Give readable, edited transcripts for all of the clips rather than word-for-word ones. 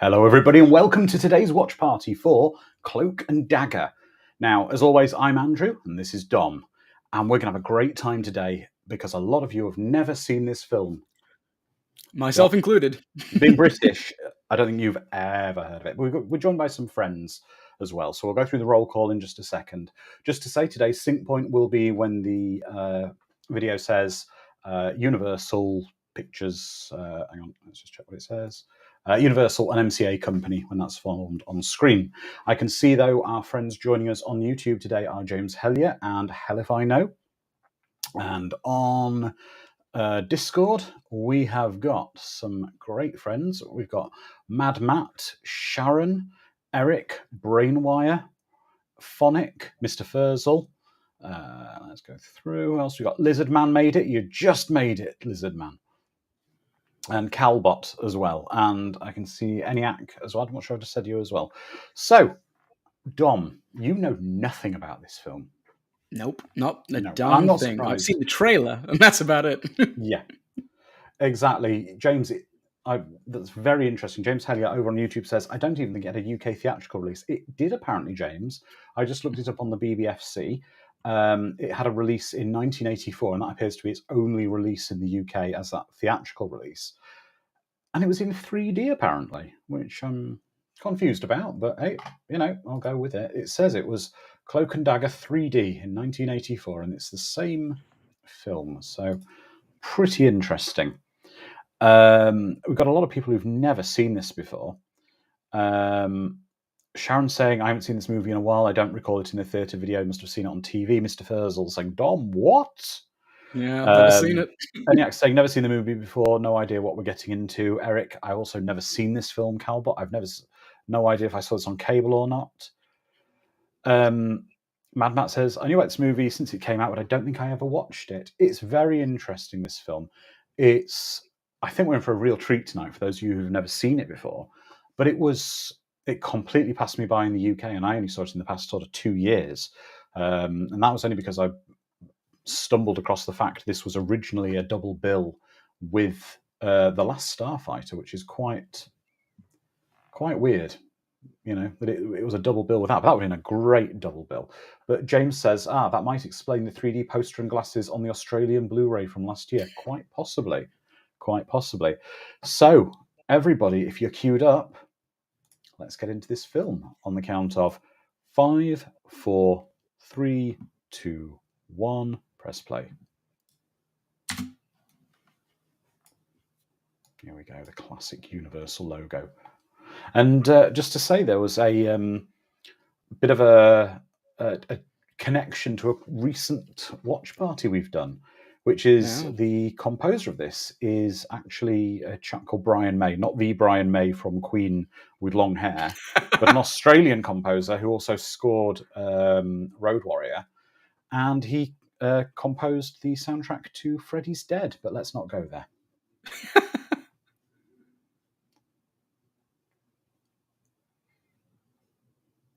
Hello everybody and welcome to today's watch party for Cloak and Dagger. Now, as always, I'm Andrew and this is Dom, and we're going to have a great time today because a lot of you have never seen this film. Myself included. Being British, I don't think you've ever heard of it. We're joined by some friends as well, so we'll go through the roll call in just a second. Just to say, today's sync point will be when the video says Universal Pictures, hang on, let's just check what it says. Universal and MCA Company when that's formed on screen. I can see, though, our friends joining us on YouTube today are James Hellier and Hell If I Know. And on Discord, we have got some great friends. We've got Mad Matt, Sharon, Eric, Brainwire, Phonic, Mr. Furzel. Let's go through. Who else we got? Lizard Man made it. You just made it, Lizard Man. And Calbot as well. And I can see ENIAC as well. I'm not sure I just said you as well. So, Dom, you know nothing about this film. Nope, not a darn thing. Surprised. I've seen the trailer, and that's about it. Yeah, exactly. James, that's very interesting. James Hellier over on YouTube says, I don't even think it had a UK theatrical release. It did, apparently, James. I just looked it up on the BBFC. It had a release in 1984, and that appears to be its only release in the UK as that theatrical release. And it was in 3D, apparently, which I'm confused about, but hey, I'll go with it. It says it was Cloak and Dagger 3D in 1984, and it's the same film, so pretty interesting. We've got a lot of people who've never seen this before. Sharon saying, I haven't seen this movie in a while. I don't recall it in the theatre video. Must have seen it on TV. Mr. Furzel saying, Dom, what? Yeah, I've never seen it. ENIAC saying, never seen the movie before. No idea what we're getting into. Eric, I also never seen this film. Calbot, no idea if I saw this on cable or not. Mad Matt says, I knew about this movie since it came out, but I don't think I ever watched it. It's very interesting, this film. I think we're in for a real treat tonight for those of you who've never seen it before. But it completely passed me by in the UK, and I only saw it in the past sort of 2 years. And that was only because I stumbled across the fact this was originally a double bill with The Last Starfighter, which is quite weird, that it was a double bill with that. But that would have been a great double bill. But James says, that might explain the 3D poster and glasses on the Australian Blu-ray from last year. Quite possibly. So, everybody, if you're queued up, let's get into this film on the count of 5, 4, 3, 2, 1. Press play. Here we go, the classic Universal logo. And just to say, there was a bit of a connection to a recent watch party we've done. which is the composer of this is actually a chap called Brian May, not the Brian May from Queen with long hair, but an Australian composer who also scored Road Warrior, and he composed the soundtrack to Freddy's Dead, but let's not go there.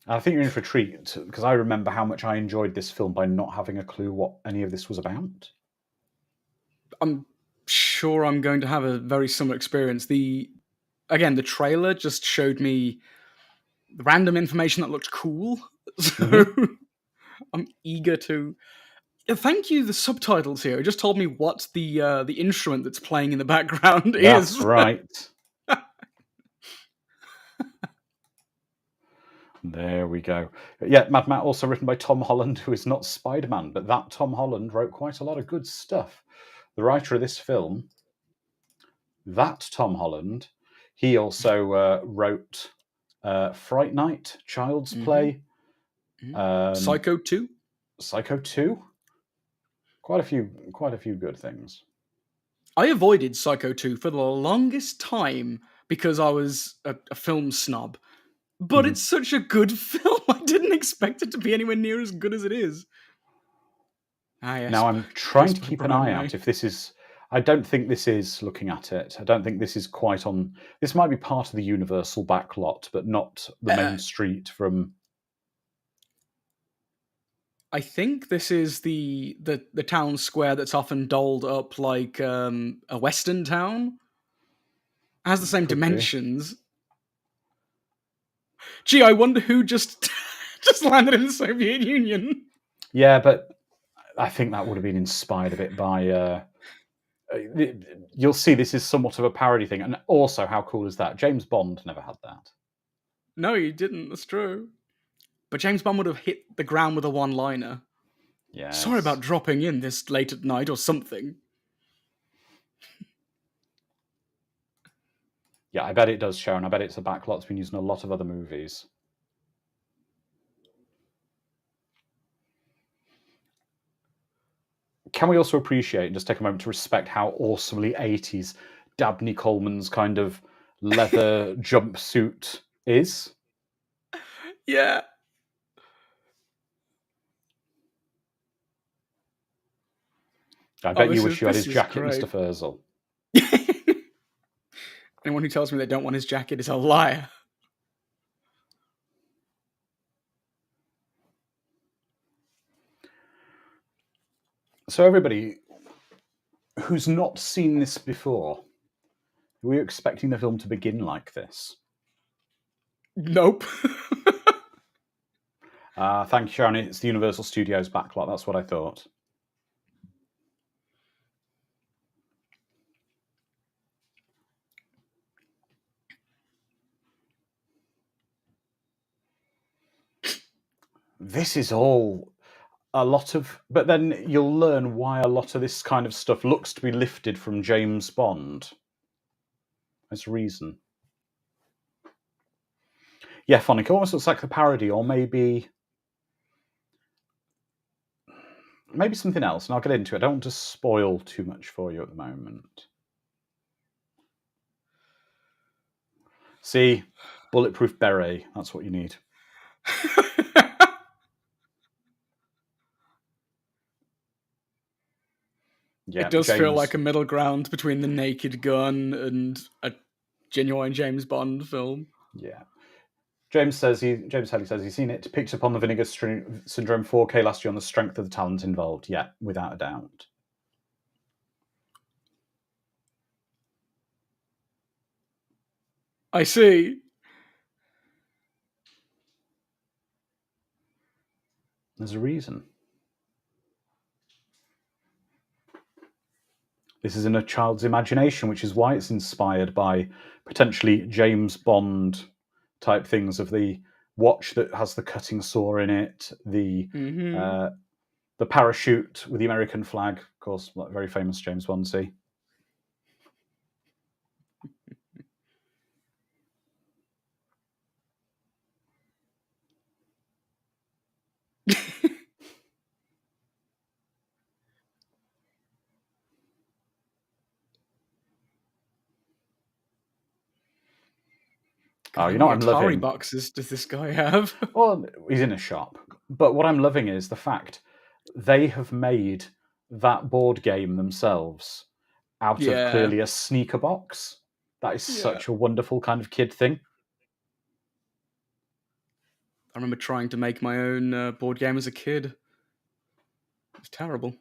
I think you're in for a treat, because I remember how much I enjoyed this film by not having a clue what any of this was about. I'm sure I'm going to have a very similar experience. The trailer just showed me random information that looked cool, so I'm eager to. Thank you. The subtitles here just told me what the instrument that's playing in the background is. That's right. There we go. Yeah, Mad Matt, also written by Tom Holland, who is not Spider-Man, but that Tom Holland wrote quite a lot of good stuff. The writer of this film, that Tom Holland, he also wrote Fright Night, Child's Play, Psycho 2. Psycho 2. Quite a few good things. I avoided Psycho 2 for the longest time because I was a film snob. But it's such a good film. I didn't expect it to be anywhere near as good as it is. Yes, now I'm trying to keep an eye out if this is. I don't think this is, looking at it, I don't think this is quite on. This might be part of the Universal backlot, but not the main street from. I think this is the town square that's often dolled up like a western town. It has the same dimensions. Gee, I wonder who just landed in the Soviet Union. Yeah, but I think that would have been inspired a bit by. You'll see this is somewhat of a parody thing, and also, how cool is that? James Bond never had that. No, he didn't. That's true. But James Bond would have hit the ground with a one-liner. Yeah. Sorry about dropping in this late at night or something. Yeah, I bet it does, Sharon. I bet it's a backlot that's been used in a lot of other movies. Can we also appreciate and just take a moment to respect how awesomely 80s Dabney Coleman's kind of leather jumpsuit is? Yeah. I bet you wish you had his jacket, Mr. Furzel. Anyone who tells me they don't want his jacket is a liar. So everybody who's not seen this before, were you expecting the film to begin like this? Nope. Thank you, Sharon. It's the Universal Studios backlot. That's what I thought. This is all a lot of... But then you'll learn why a lot of this kind of stuff looks to be lifted from James Bond. There's a reason. Yeah, Phonic almost looks like the parody, or maybe something else, and I'll get into it. I don't want to spoil too much for you at the moment. See? Bulletproof beret. That's what you need. Yeah, it does feel like a middle ground between the Naked Gun and a genuine James Bond film. Yeah. James Helly says he's seen it. Picked up on the Vinegar Syndrome 4K last year on the strength of the talent involved. Yeah, without a doubt. I see. There's a reason. This is in a child's imagination, which is why it's inspired by potentially James Bond type things, of the watch that has the cutting saw in it, the parachute with the American flag, of course, like very famous James Bond scene. God, Oh, how you know many what I'm Atari loving? boxes does this guy have? Well, he's in a shop. But what I'm loving is the fact they have made that board game themselves out of Yeah. clearly a sneaker box. That is Yeah. such a wonderful kind of kid thing. I remember trying to make my own board game as a kid. It was terrible.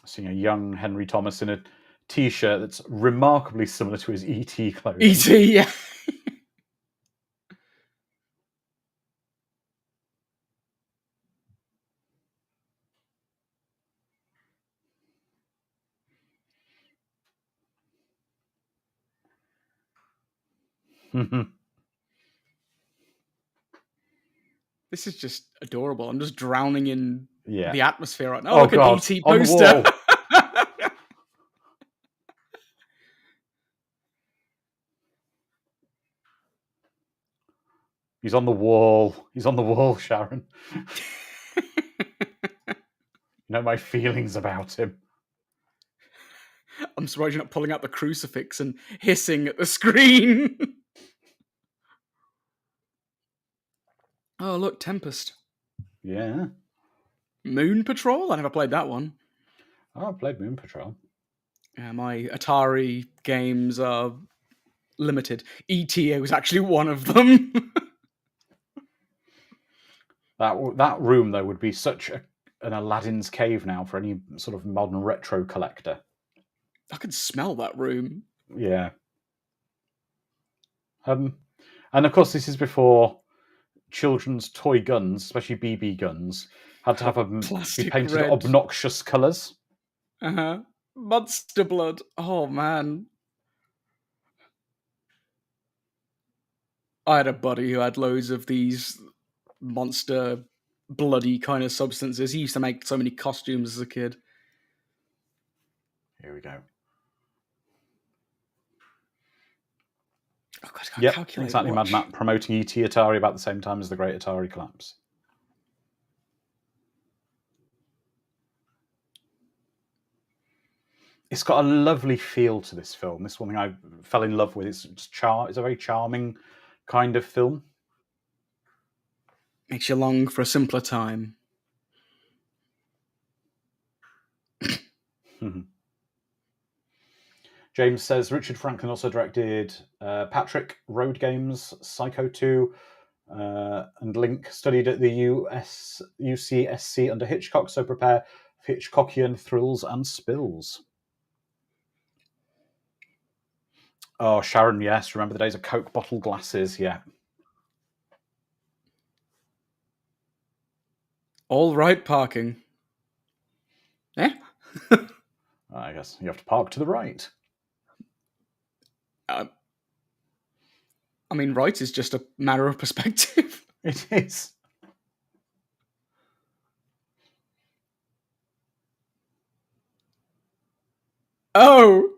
Seeing a young Henry Thomas in a t-shirt that's remarkably similar to his ET clothing. E.T., yeah. This is just adorable. I'm just drowning in Yeah. the atmosphere right now. Oh, Oh, look, an God. E.T. On the poster. wall. He's on the wall. He's on the wall, Sharon. You know my feelings about him. I'm surprised you're not pulling out the crucifix and hissing at the screen. Oh, look, Tempest. Yeah. Moon Patrol? I never played that one. Oh, I played Moon Patrol. Yeah, my Atari games are limited. ETA was actually one of them. That room, though, would be such an Aladdin's cave now for any sort of modern retro collector. I could smell that room. Yeah. And of course, this is before children's toy guns, especially BB guns, had to have be Plastic painted red. obnoxious colours. Uh-huh. Monster blood. Oh, man. I had a buddy who had loads of these monster bloody kind of substances. He used to make so many costumes as a kid. Here we go. Oh, God, I can't Yep, calculate. exactly. Mad Matt promoting ET Atari about the same time as the Great Atari collapse. It's got a lovely feel to this film. This one thing I fell in love with. It's a very charming kind of film. Makes you long for a simpler time. James says Richard Franklin also directed Patrick, Road Games, Psycho 2, and Link studied at the UCSC under Hitchcock, so prepare for Hitchcockian thrills and spills. Oh, Sharon, yes. Remember the days of Coke bottle glasses? Yeah. All right, parking. Eh? I guess you have to park to the right. I mean, right is just a matter of perspective. It is. Oh!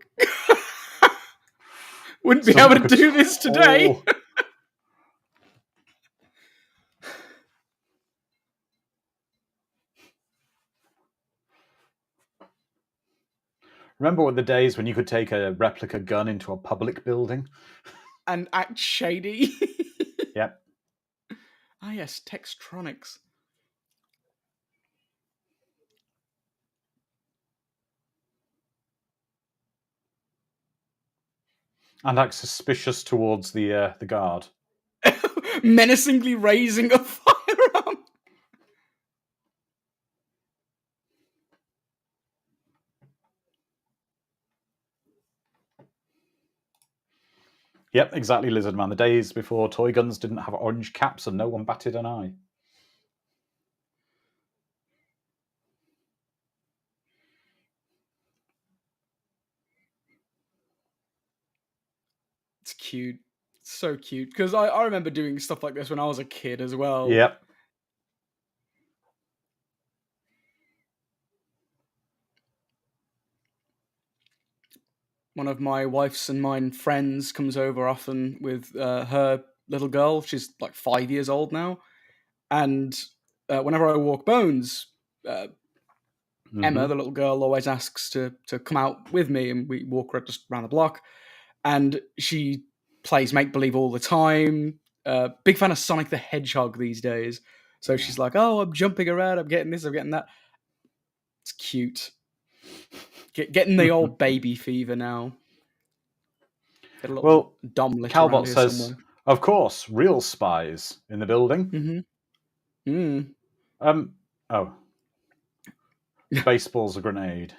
Wouldn't be able to do this today. Remember what the days when you could take a replica gun into a public building? And act shady. Yep. Ah, yes, Textronics. And act suspicious towards the guard. Menacingly raising a firearm. Yep, exactly, Lizard Man. The days before toy guns didn't have orange caps and no one batted an eye. It's cute. It's so cute. Because I remember doing stuff like this when I was a kid as well. Yep. One of my wife's and mine friends comes over often with her little girl. She's like 5 years old now. And whenever I walk Bones, Emma, the little girl, always asks to come out with me, and we walk just around the block. And she plays make-believe all the time. Big fan of Sonic the Hedgehog these days. So she's like, "Oh, I'm jumping around. I'm getting this. I'm getting that." It's cute. Getting the old baby fever now. Get a little Well, domlet around Calbot here says, somewhere. of course, real spies in the building. Mm-hmm. Mm. Oh. Baseball's a grenade.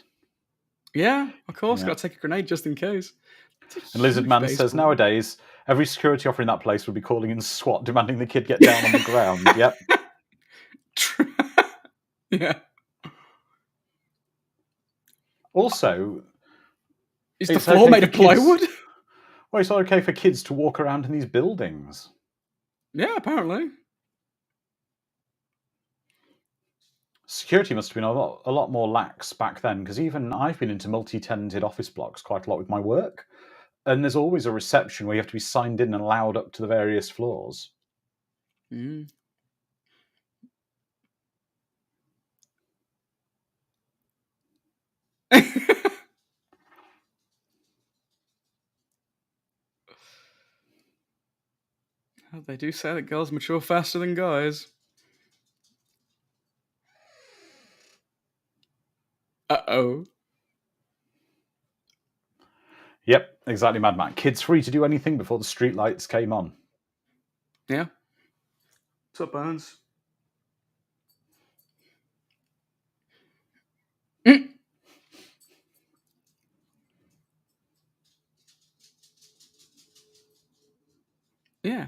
Yeah, of course. Yeah. Got to take a grenade just in case. And Lizard Man says, nowadays, every security officer in that place would be calling in SWAT, demanding the kid get down on the ground. Yep. Yeah. Also, is the floor made of plywood? Well, it's not okay for kids to walk around in these buildings. Yeah, apparently. Security must have been a lot more lax back then, because even I've been into multi-tenanted office blocks quite a lot with my work, and there's always a reception where you have to be signed in and allowed up to the various floors. Mm. They do say that girls mature faster than guys. Uh-oh. Yep, exactly, Mad Max. Kids free to do anything before the streetlights came on. Yeah. What's up, Burns? Yeah.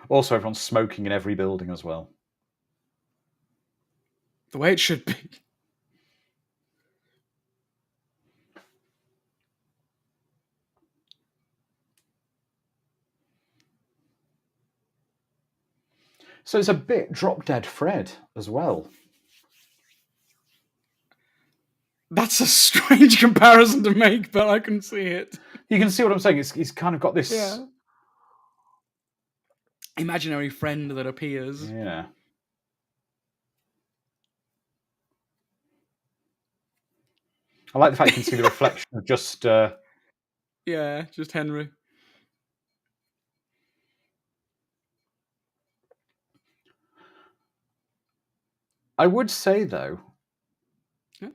Also, everyone's smoking in every building as well. The way it should be. So it's a bit Drop Dead Fred as well. That's a strange comparison to make, but I can see it. You can see what I'm saying. He's kind of got this imaginary friend that appears. Yeah. I like the fact you can see the reflection of just... Yeah, just Henry. I would say, though, Yes.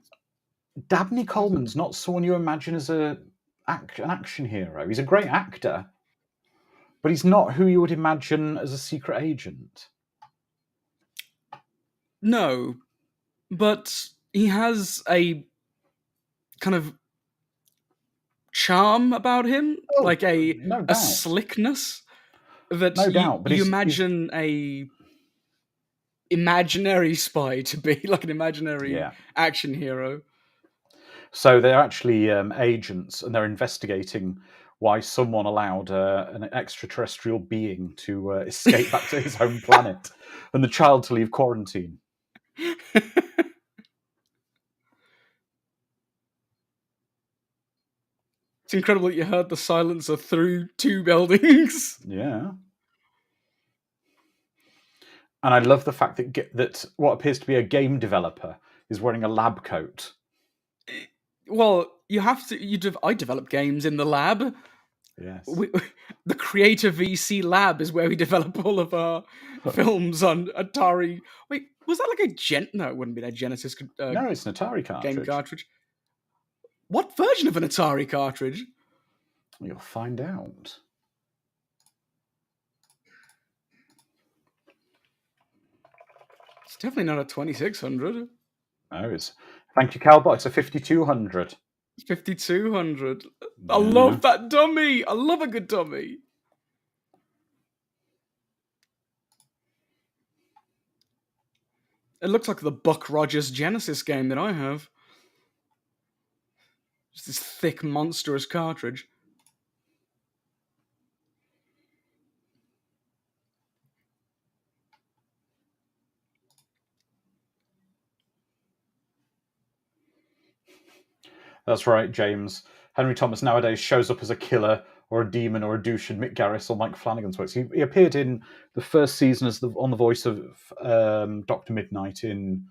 Dabney Coleman's not someone you imagine as an action hero. He's a great actor, but he's not who you would imagine as a secret agent. No, but he has a kind of charm about him, like a slickness that you imagine a imaginary spy to be, like an imaginary action hero. So they're actually agents, and they're investigating why someone allowed an extraterrestrial being to escape back to his home planet and the child to leave quarantine. It's incredible that you heard the silencer through 2 buildings. Yeah. And I love the fact that what appears to be a game developer is wearing a lab coat. Well, you have to. I develop games in the lab. Yes. The Creator VC lab is where we develop all of our films on Atari. Wait, was that like a No, it wouldn't be that Genesis. No, it's an Atari cartridge. Game cartridge. What version of an Atari cartridge? You'll find out. It's definitely not a 2600. No, it's... Thank you, Calbot. It's a 5200. 5200. I love that dummy. I love a good dummy. It looks like the Buck Rogers Genesis game that I have. Just this thick, monstrous cartridge. That's right, James. Henry Thomas nowadays shows up as a killer or a demon or a douche in Mick Garris or Mike Flanagan's works. He appeared in the first season as on the voice of Dr. Midnight in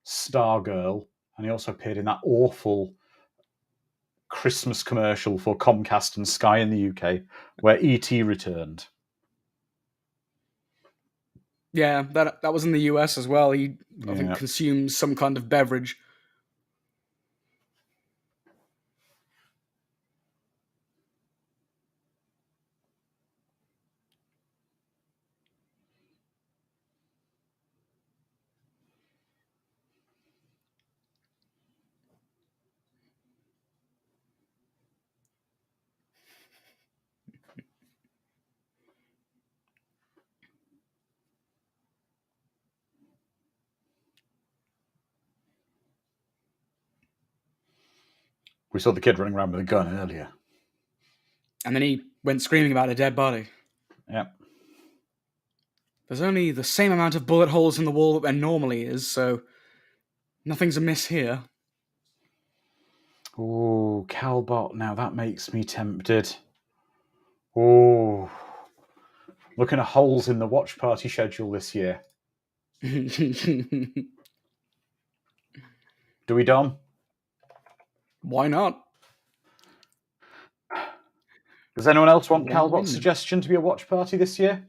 Stargirl, and he also appeared in that awful Christmas commercial for Comcast and Sky in the UK where E.T. returned. Yeah, that was in the US as well. He, I think, Yeah. consumes some kind of beverage. We saw the kid running around with a gun earlier. And then he went screaming about a dead body. Yep. There's only the same amount of bullet holes in the wall that there normally is, so nothing's amiss here. Oh, Calbot. Now that makes me tempted. Oh. Looking at holes in the watch party schedule this year. Do we, Dom? Why not? Does anyone else want Why Calbot's not? suggestion to be a watch party this year?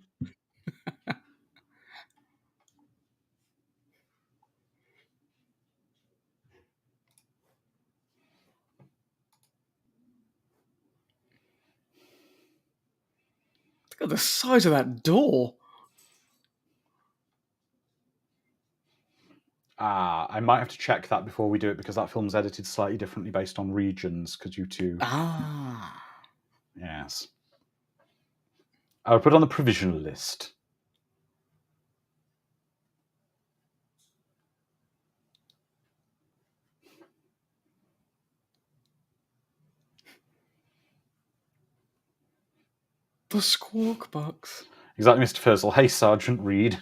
Look at the size of that door. I might have to check that before we do it because that film's edited slightly differently based on regions because you two. Ah. Yes. I would put on the provisional list. The Squawk Box. Exactly, Mr. Fursell. Hey, Sergeant Reed.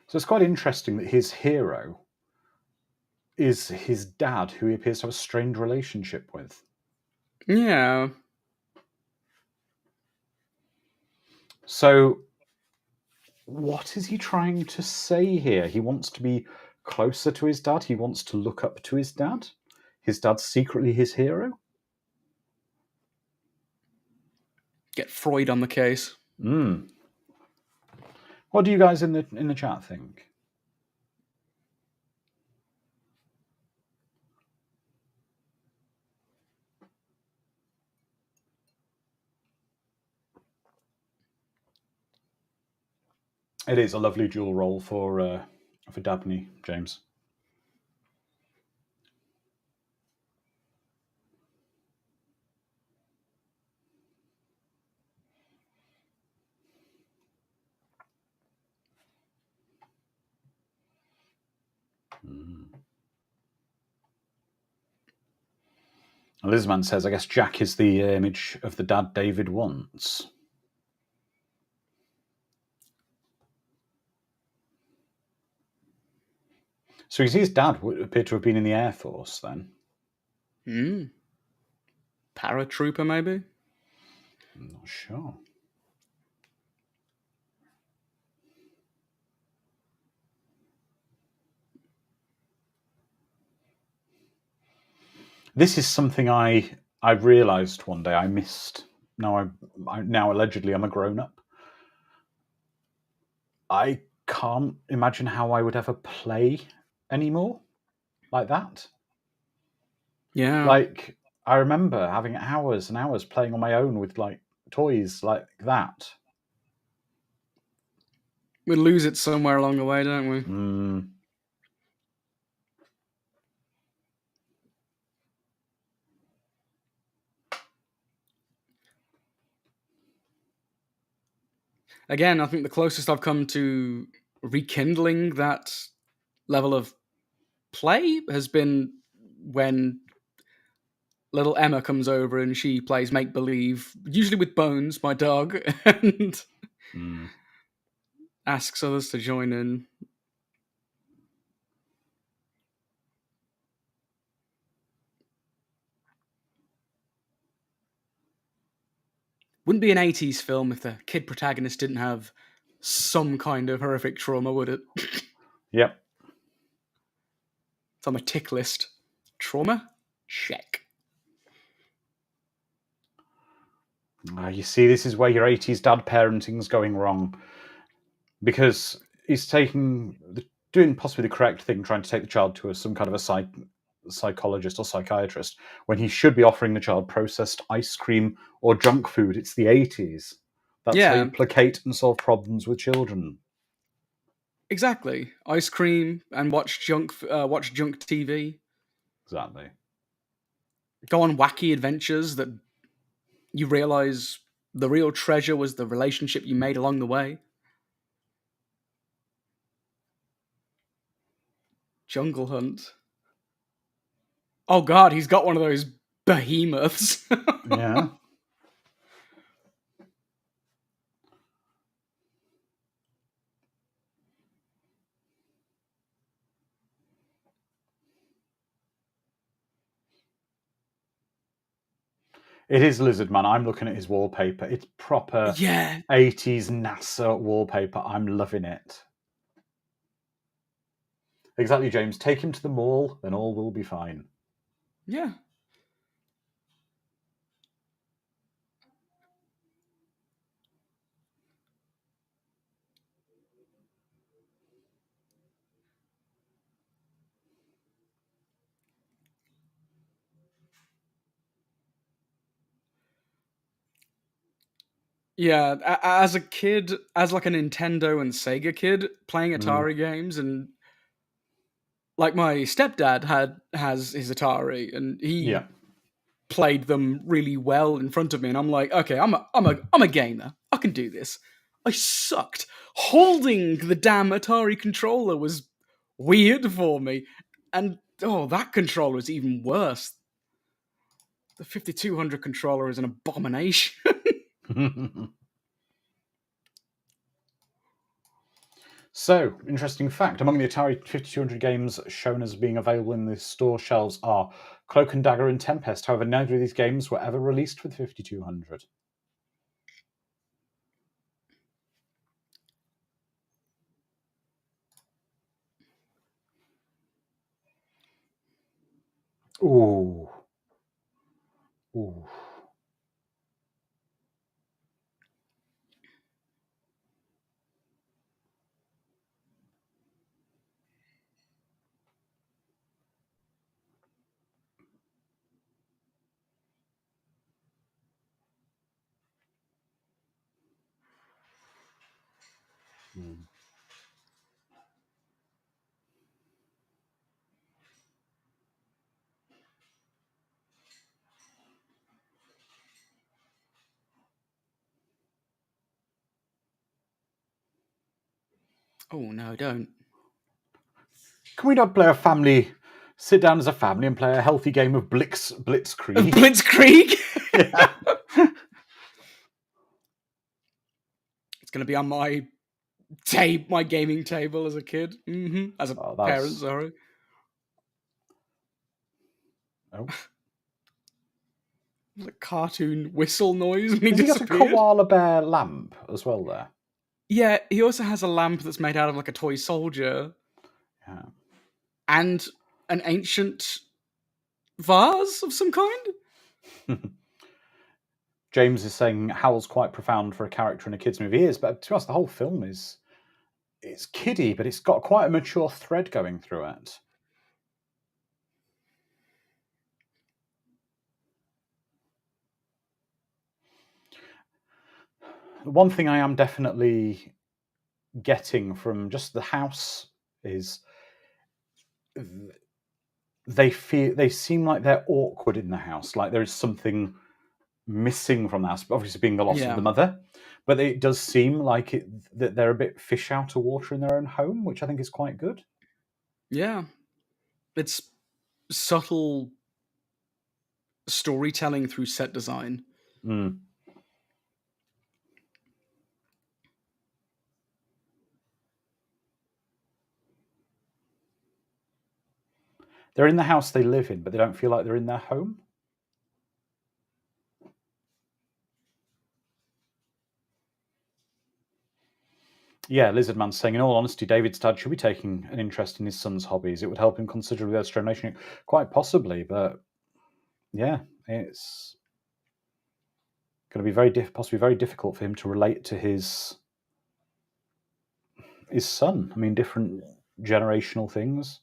So it's quite interesting that his hero is his dad, who he appears to have a strained relationship with. Yeah. So, what is he trying to say here? He wants to be closer to his dad. He wants to look up to his dad. His dad's secretly his hero. Get Freud on the case. What do you guys in the chat think? It is a lovely dual role for Dabney, James. Lizman says, I guess Jack is the image of the dad David wants. So his dad would appear to have been in the Air Force then? Paratrooper, maybe? I'm not sure. This is something I realised one day I missed. Now allegedly I'm a grown-up. I can't imagine how I would ever play anymore like that. Yeah. Like, I remember having hours and hours playing on my own with like toys like that. We lose it somewhere along the way, don't we? Again, I think the closest I've come to rekindling that level of play has been when little Emma comes over and she plays make believe, usually with Bones, my dog, and asks others to join in. Wouldn't be an 80s film if the kid protagonist didn't have some kind of horrific trauma, would it? Yep. It's on my tick list. Trauma? Check. You see, this is where your 80s dad parenting's going wrong. Because he's doing possibly the correct thing, trying to take the child to some kind of a psychologist or psychiatrist, when he should be offering the child processed ice cream or junk food. It's the 80s. That's how you placate and solve problems with children. Exactly. Ice cream and watch junk TV. Exactly. Go on wacky adventures that you realize the real treasure was the relationship you made along the way. Jungle Hunt. Oh god, he's got one of those behemoths. Yeah. It is Lizard Man. I'm looking at his wallpaper. It's proper 80s NASA wallpaper. I'm loving it. Exactly, James. Take him to the mall, and all will be fine. Yeah. Yeah, as a kid, as like a Nintendo and Sega kid, playing Atari games, and like my stepdad has his Atari, and he played them really well in front of me, and I'm like, okay, I'm a gamer. I can do this. I sucked. Holding the damn Atari controller was weird for me, and that controller is even worse. The 5200 controller is an abomination. So, interesting fact, among the Atari 5200 games shown as being available in the store shelves are Cloak and Dagger and Tempest. However, neither of these games were ever released for the 5200. Ooh. Ooh. Oh no, don't. Can we not sit down as a family and play a healthy game of Blitzkrieg? Blitzkrieg? Yeah. It's going to be on my gaming table as a kid. As a parent, sorry. Oh. The cartoon whistle noise when he Has he got a koala bear lamp as well there? Yeah, he also has a lamp that's made out of like a toy soldier. Yeah. And an ancient vase of some kind? James is saying Howl's quite profound for a character in a kids' movie. He is, but to us, the whole film it's kiddie, but it's got quite a mature thread going through it. One thing I am definitely getting from just the house is they seem like they're awkward in the house, like there is something missing from the house, obviously being the loss of the mother, but it does seem like that they're a bit fish out of water in their own home, which I think is quite good. Yeah, it's subtle storytelling through set design. They're in the house they live in, but they don't feel like they're in their home. Yeah, Lizardman saying, in all honesty, David's dad should be taking an interest in his son's hobbies. It would help him considerably with determination. Quite possibly, but yeah, it's going to be possibly very difficult for him to relate to his son. I mean, different generational things.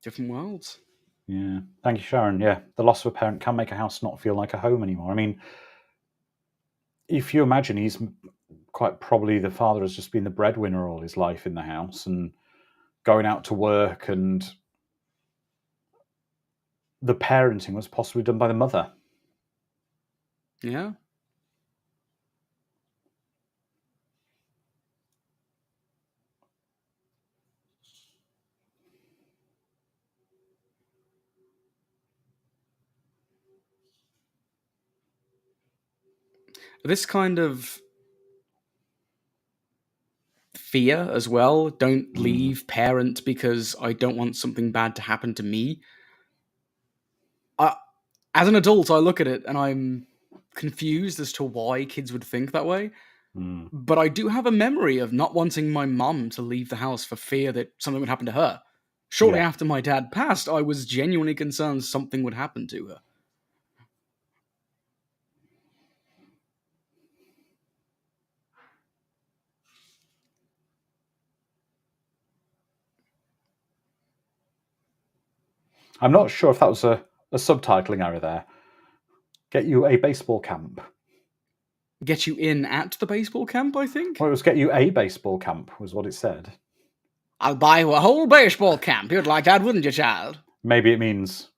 Different worlds. Yeah. Thank you, Sharon. Yeah, the loss of a parent can make a house not feel like a home anymore. I mean, if you imagine he's quite probably the father has just been the breadwinner all his life in the house and going out to work, and the parenting was possibly done by the mother. Yeah. This kind of fear as well, don't leave parent because I don't want something bad to happen to me. As an adult, I look at it and I'm confused as to why kids would think that way. Mm. But I do have a memory of not wanting my mum to leave the house for fear that something would happen to her. Shortly Yeah. after my dad passed, I was genuinely concerned something would happen to her. I'm not sure if that was a subtitling error there. Get you a baseball camp. Get you in at the baseball camp, I think? Well, it was get you a baseball camp, was what it said. I'll buy you a whole baseball camp. You'd like that, wouldn't you, child? Maybe it means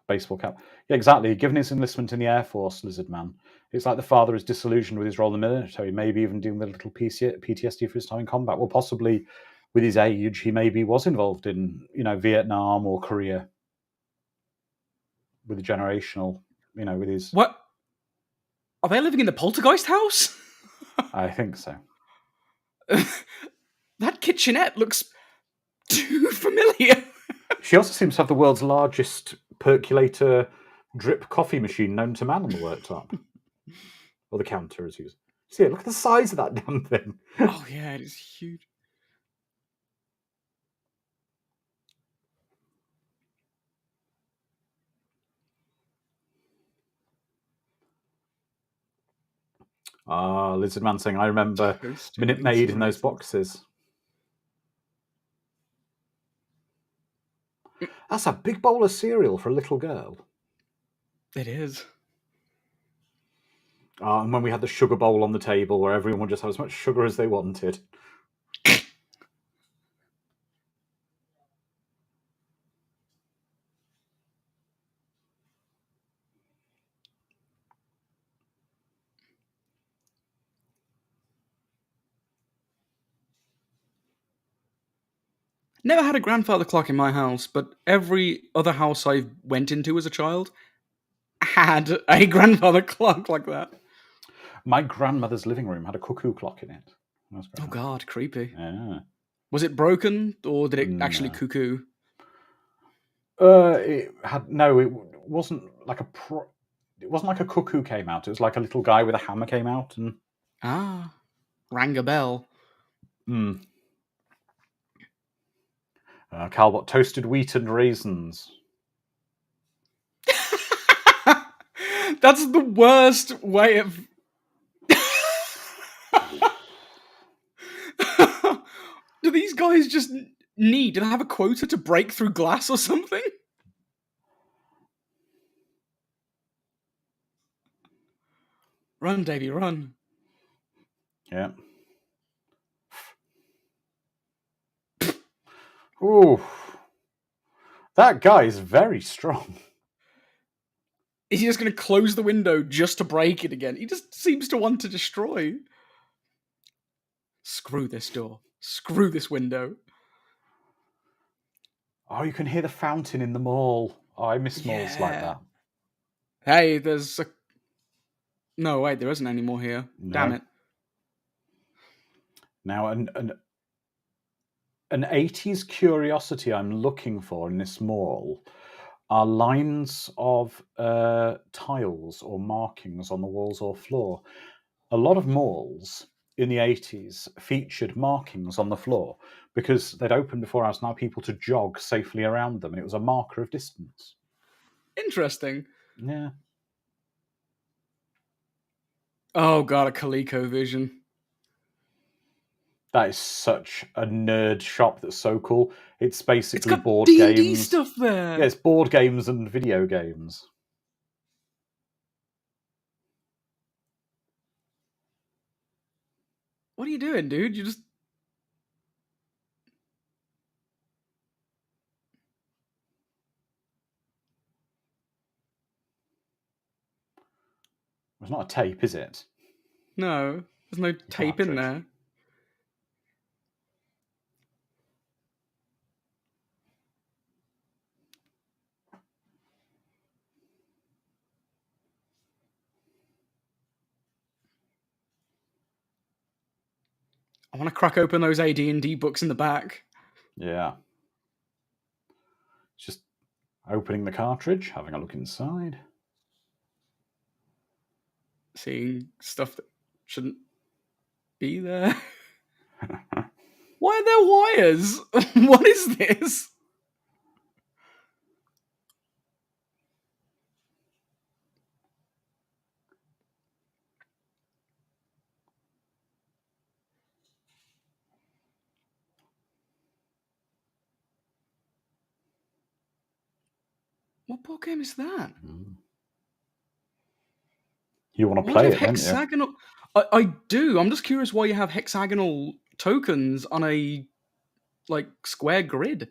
baseball camp. Yeah, exactly. Given his enlistment in the Air Force, Lizard Man, it's like the father is disillusioned with his role in the military, maybe even dealing with a little PTSD for his time in combat. Well, possibly with his age, he maybe was involved in, Vietnam or Korea with the generational, with his... What? Are they living in the poltergeist house? I think so. That kitchenette looks too familiar. She also seems to have the world's largest percolator drip coffee machine known to man on the worktop. Or the counter, as you see it. Look at the size of that damn thing. Oh, yeah, it is huge. Lizard Man saying, I remember Minute Maid in those boxes. That's a big bowl of cereal for a little girl. It is. And when we had the sugar bowl on the table where everyone would just have as much sugar as they wanted. Never had a grandfather clock in my house, but every other house I went into as a child had a grandfather clock like that. My grandmother's living room had a cuckoo clock in it. Oh God, creepy. Yeah. Was it broken or did it actually cuckoo? It wasn't like it wasn't like a cuckoo came out. It was like a little guy with a hammer came out and rang a bell. Calbot, toasted wheat and raisins. That's the worst way of... Do these guys just do they have a quota to break through glass or something? Run, Davey, run. Yeah. Ooh. That guy is very strong. Is he just going to close the window just to break it again? He just seems to want to destroy. Screw this door. Screw this window. Oh, you can hear the fountain in the mall. Oh, I miss malls like that. Hey, there's a... No, wait, there isn't any more here. No. Damn it. Now, an 80s curiosity I'm looking for in this mall are lines of tiles or markings on the walls or floor. A lot of malls in the 80s featured markings on the floor because they'd opened before us, now people to jog safely around them, and it was a marker of distance. Interesting. Yeah. Oh god, a ColecoVision. That is such a nerd shop that's so cool. It's It's basically got board D&D games. stuff there. Yeah, it's board games and video games. What are you doing, dude? You just... It's not a tape, is it? No, there's no tape in Cartridge. there. I want to crack open those AD&D books in the back. Yeah. Just opening the cartridge, having a look inside. Seeing stuff that shouldn't be there. Why are there wires? What is this? What board game is that? You want to Why do play you it, have don't you? hexagonal? I do. I'm just curious why you have hexagonal tokens on a like square grid.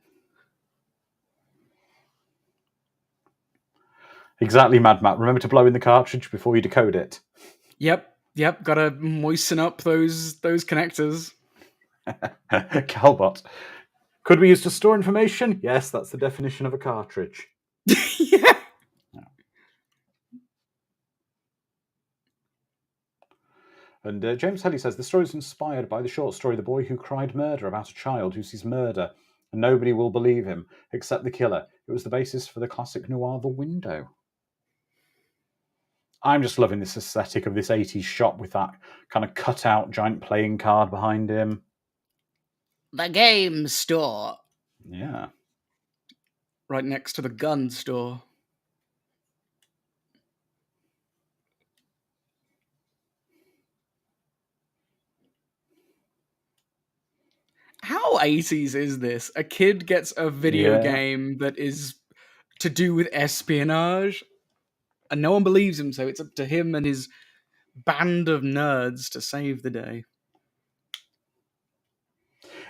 Exactly, Mad Matt. Remember to blow in the cartridge before you decode it. Yep. Gotta moisten up those connectors. Calbot. Could be used to store information? Yes, that's the definition of a cartridge. Yeah. And James Helly says, the story is inspired by the short story The Boy Who Cried Murder, about a child who sees murder and nobody will believe him except the killer. It was the basis for the classic noir The Window. I'm just loving this aesthetic of this 80s shop with that kind of cut-out giant playing card behind him. The game store. Yeah. Right next to the gun store. How 80s is this? A kid gets a video game that is to do with espionage, and no one believes him, so it's up to him and his band of nerds to save the day.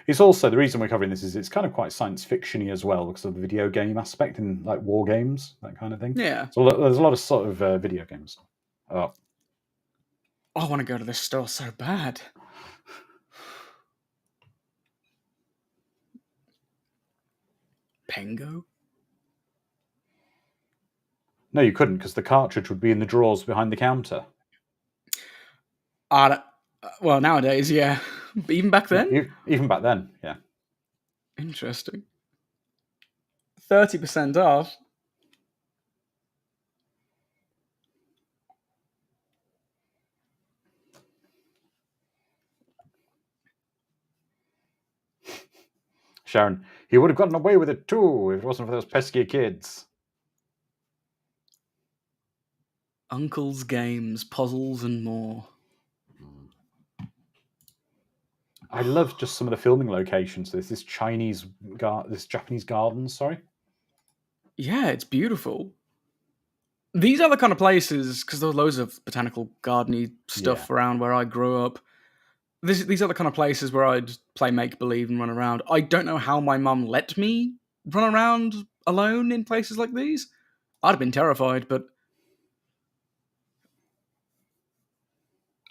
It's also, the reason we're covering this is it's kind of quite science fiction-y as well because of the video game aspect in like war games, that kind of thing. Yeah. So there's a lot of sort of video games. Oh. I want to go to this store so bad. Pengo? No, you couldn't because the cartridge would be in the drawers behind the counter. Well, nowadays, yeah. Even back then? Even back then, yeah. Interesting. 30% off. Sharon, he would have gotten away with it too if it wasn't for those pesky kids. Uncle's Games, puzzles and more. I love just some of the filming locations. There's this Japanese garden, sorry. Yeah, it's beautiful. These are the kind of places, because there were loads of botanical gardeny stuff around where I grew up. These are the kind of places where I'd play make-believe and run around. I don't know how my mum let me run around alone in places like these. I'd have been terrified, but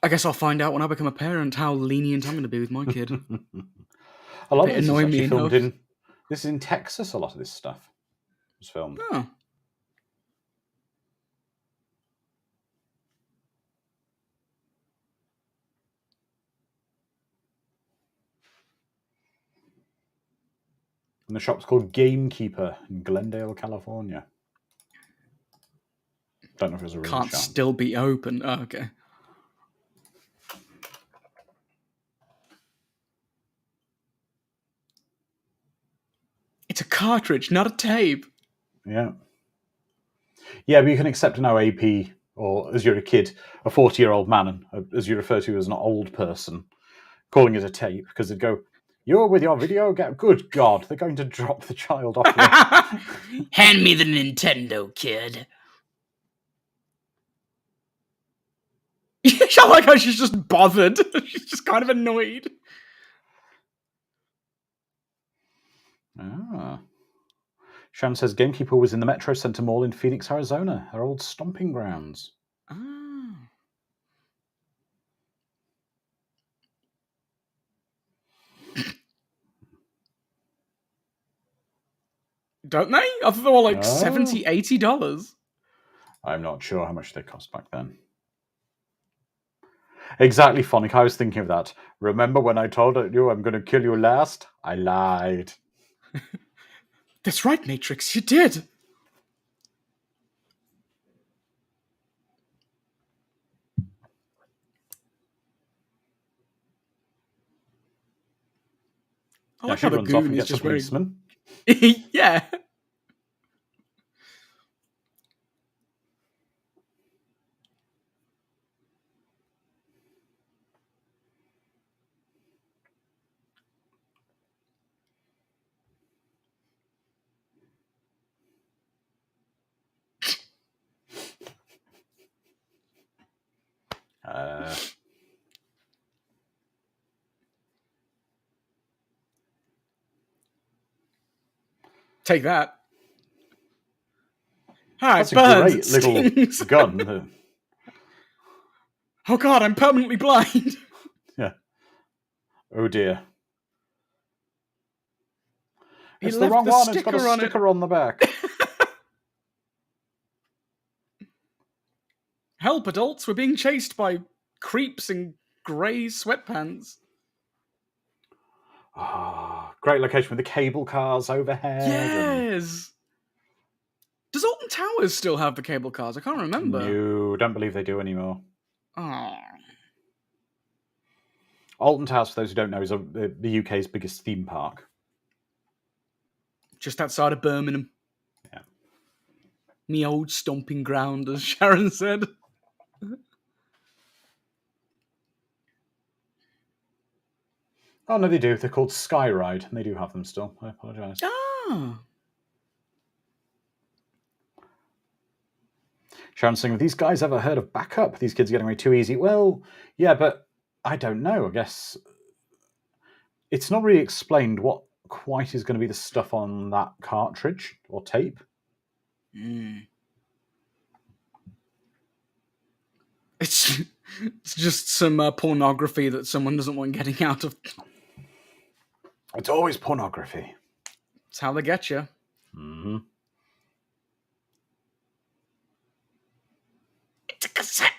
I guess I'll find out when I become a parent how lenient I'm going to be with my kid. A lot of this is annoy me actually filmed enough. this is in Texas, a lot of this stuff was filmed. Oh. And the shop's called Gamekeeper in Glendale, California. Don't know if it was a real Can't shop. still be open. Oh, okay. cartridge, not a tape. Yeah. Yeah, but you can accept an OAP, or as you're a kid, a 40-year-old man, and as you refer to as an old person, calling it a tape, because they'd go, "You're with your video game? Good God, they're going to drop the child off the..." Hand me the Nintendo, kid. I like how she's just bothered. She's just kind of annoyed. Ah. Shan says Gamekeeper was in the Metro Center Mall in Phoenix, Arizona, her old stomping grounds. Ah. Don't they? I thought they were like $70, $80. I'm not sure how much they cost back then. Exactly, Phonic. I was thinking of that. Remember when I told you I'm going to kill you last? I lied. That's right, Matrix, you did. I Now like she how the runs off goon and is gets a just wearing... policeman. Yeah. Take that. Hi, That's a burns, great it little stings. gun. Oh god, I'm permanently blind. Yeah. Oh dear. He It's the left wrong the one. It's got a sticker on it. sticker on the back. Help, adults, we're being chased by creeps in grey sweatpants. Oh, great location with the cable cars overhead. Yes! Does Alton Towers still have the cable cars? I can't remember. No, don't believe they do anymore. Oh. Alton Towers, for those who don't know, is the UK's biggest theme park. Just outside of Birmingham. Yeah. Me old stomping ground, as Sharon said. Oh, no, they do. They're called Skyride, and they do have them still. I apologise. Ah. Sharon's saying, have these guys ever heard of backup? These kids are getting away too easy. Well, yeah, but I don't know. I guess it's not really explained what quite is going to be the stuff on that cartridge or tape. It's just some pornography that someone doesn't want getting out of. It's always pornography. It's how they get you. Mm-hmm. It's a cassette.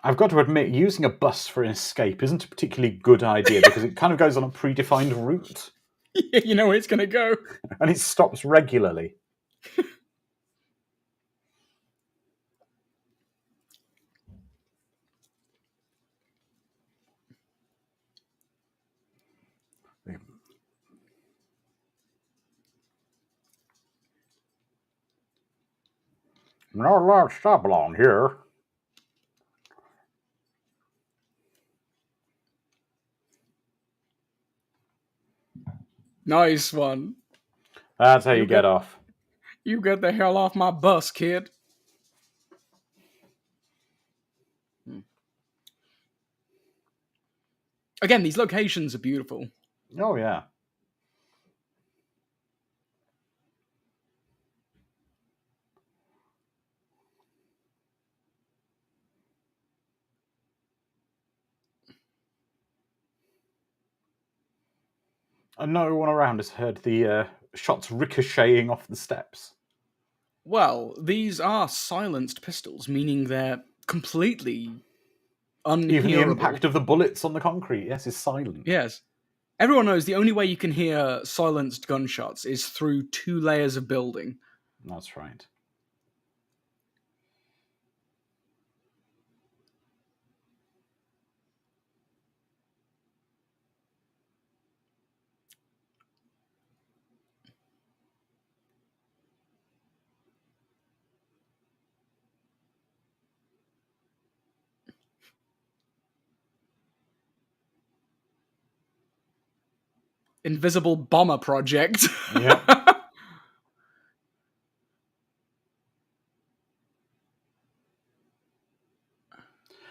I've got to admit, using a bus for an escape isn't a particularly good idea because it kind of goes on a predefined route. Yeah, you know where it's going to go. And it stops regularly. Not allowed to stop along here. Nice one. That's how you get off. You get the hell off my bus, kid. Again, these locations are beautiful. Oh, yeah. And no one around has heard the shots ricocheting off the steps. Well, these are silenced pistols, meaning they're completely unhearable. Even the impact of the bullets on the concrete, yes, is silent. Yes. Everyone knows the only way you can hear silenced gunshots is through 2 layers of building. That's right. invisible bomber project. Yep.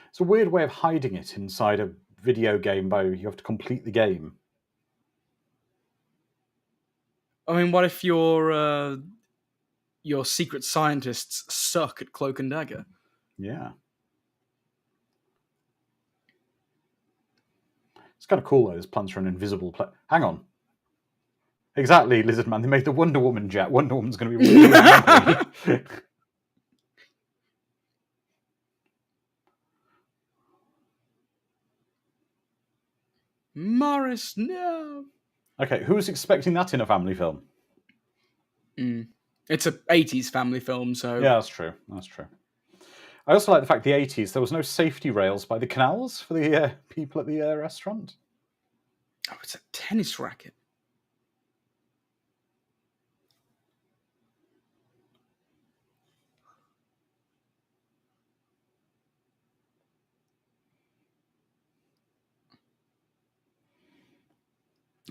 It's a weird way of hiding it inside a video game by you have to complete the game. I mean, what if your secret scientists suck at Cloak and Dagger? Yeah. It's kind of cool, though. There's plans for an invisible Hang on. Exactly, Lizard Man. They made the Wonder Woman jet. Wonder Woman's going to be really happy. Morris, no. Okay, who was expecting that in a family film? It's a 80s family film, so... Yeah, that's true. That's true. I also like the fact the 80s, there was no safety rails by the canals for the people at the restaurant. Oh, it's a tennis racket.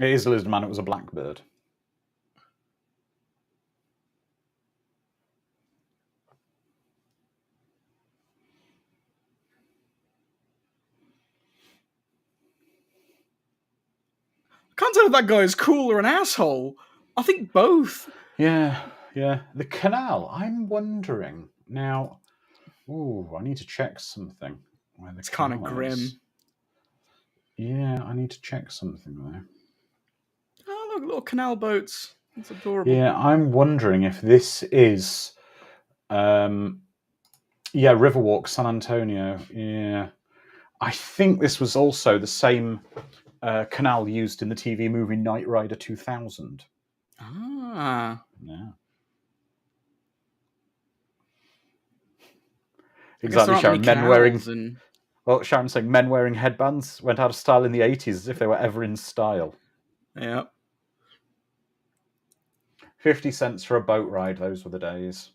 It is a Lizard Man, it was a blackbird. I can't tell if that guy is cool or an asshole. I think both. Yeah. The canal, I'm wondering. Now, I need to check something. It's kind of grim. Yeah, I need to check something there. Oh, look, little canal boats. It's adorable. Yeah, I'm wondering if this is... Riverwalk, San Antonio. Yeah. I think this was also the same canal used in the TV movie Knight Rider 2000. Ah. Yeah. Exactly, Sharon. Men wearing... Well, Sharon's saying men wearing headbands went out of style in the 80s as if they were ever in style. Yeah. 50 cents for a boat ride, those were the days.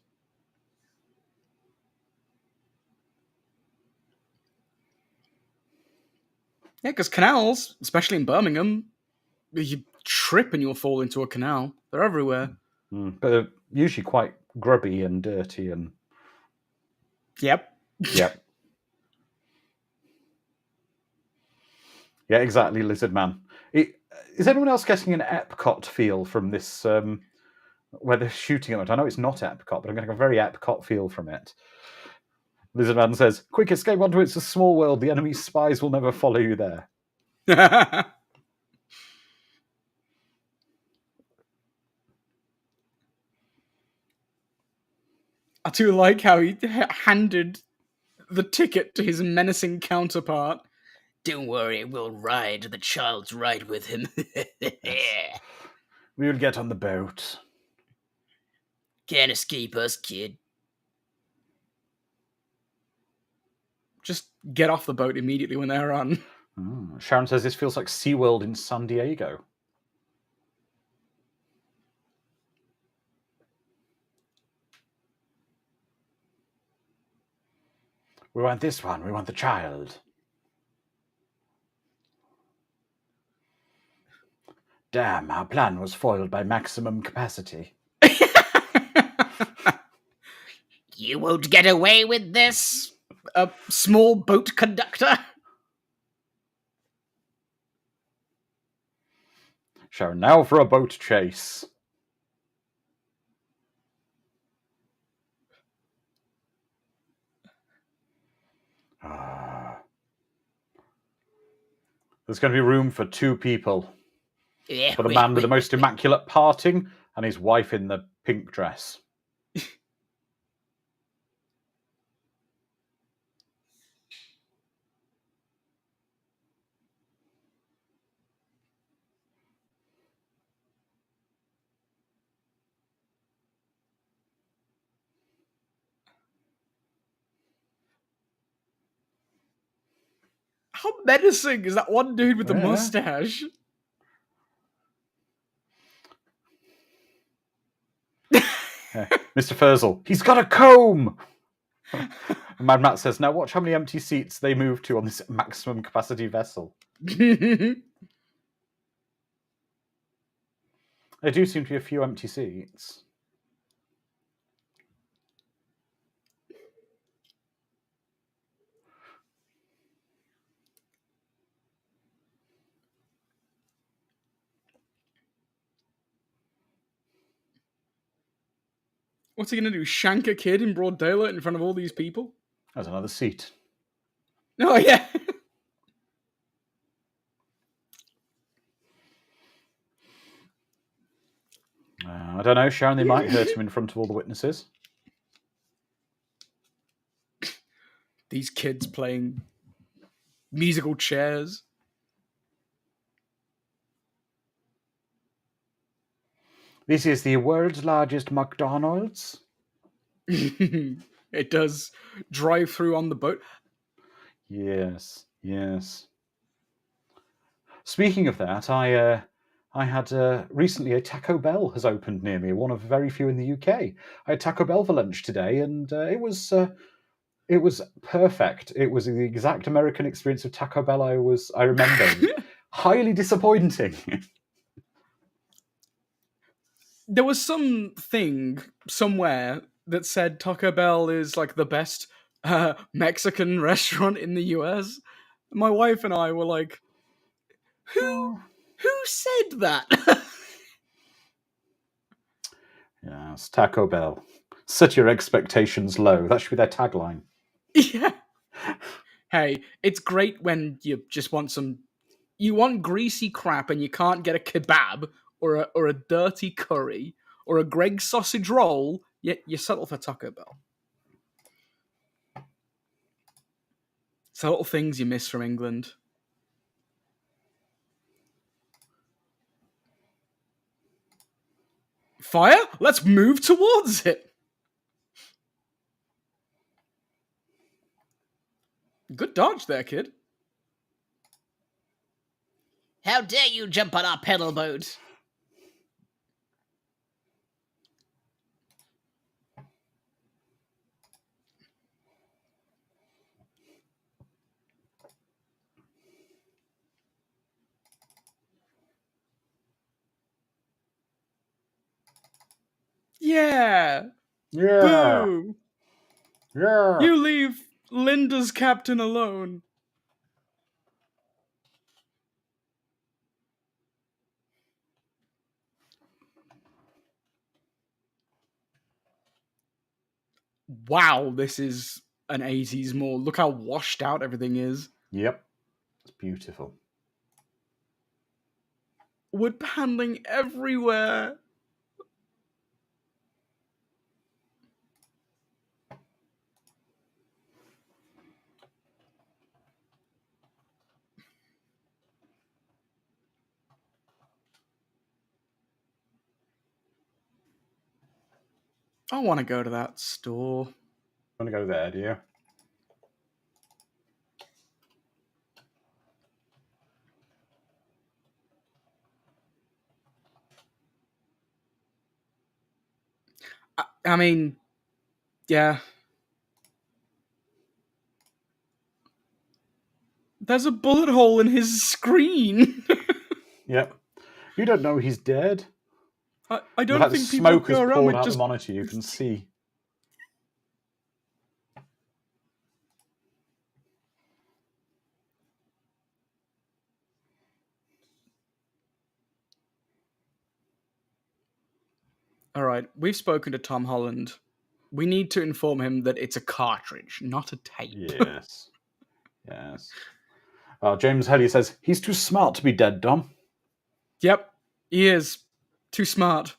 Yeah, because canals, especially in Birmingham, you trip and you'll fall into a canal. They're everywhere. But they're usually quite grubby and dirty and... Yep. Yeah, exactly, Lizard Man. Is anyone else getting an Epcot feel from this, where they're shooting at it? I know it's not Epcot, but I'm getting a very Epcot feel from it. Lizard Man says, quick, escape onto It's a Small World. The enemy's spies will never follow you there. I do like how he handed the ticket to his menacing counterpart. Don't worry, we'll ride the child's ride with him. Yes. We'll get on the boat. Can't escape us, kid. Just get off the boat immediately when they're on. Sharon says this feels like SeaWorld in San Diego. We want this one. We want the child. Damn, our plan was foiled by maximum capacity. You won't get away with this, a small boat conductor. Sharon, now for a boat chase. There's going to be room for two people. Yeah, for the man with the most immaculate parting and his wife in the pink dress. How menacing is that one dude with the mustache? Mr. Furzel, he's got a comb! Mad Matt says, now watch how many empty seats they move to on this maximum capacity vessel. There do seem to be a few empty seats. What's he going to do? Shank a kid in broad daylight in front of all these people? There's another seat. Oh, yeah. I don't know, Sharon, they might hurt him in front of all the witnesses. These kids playing musical chairs. This is the world's largest McDonald's. It does drive through on the boat. Yes, yes. Speaking of that, I had recently a Taco Bell has opened near me, one of very few in the UK. I had Taco Bell for lunch today, and it was perfect. It was the exact American experience of Taco Bell I remember. It was highly disappointing. There was something somewhere that said Taco Bell is like the best Mexican restaurant in the US. My wife and I were like, who said that? Yes, Taco Bell. Set your expectations low. That should be their tagline. Yeah. Hey, it's great when you just want you want greasy crap and you can't get a kebab or a dirty curry or a Greg's sausage roll, yet you settle for Taco Bell. It's the little things you miss from England. Fire? Let's move towards it. Good dodge there, kid. How dare you jump on our pedal boat? Yeah. Yeah. Boo. Yeah. You leave Linda's captain alone. Wow, this is an 80s mall. Look how washed out everything is. Yep. It's beautiful. Wood paneling everywhere. I want to go to that store. Want to go there, do you? I mean, yeah. There's a bullet hole in his screen. Yep. You don't know he's dead. I don't That think people smoke has go around poured with out just... the monitor. You can see. All right, we've spoken to Tom Holland. We need to inform him that it's a cartridge, not a tape. Yes. Yes. James Helly says, he's too smart to be dead, Dom. Yep, he is. Too smart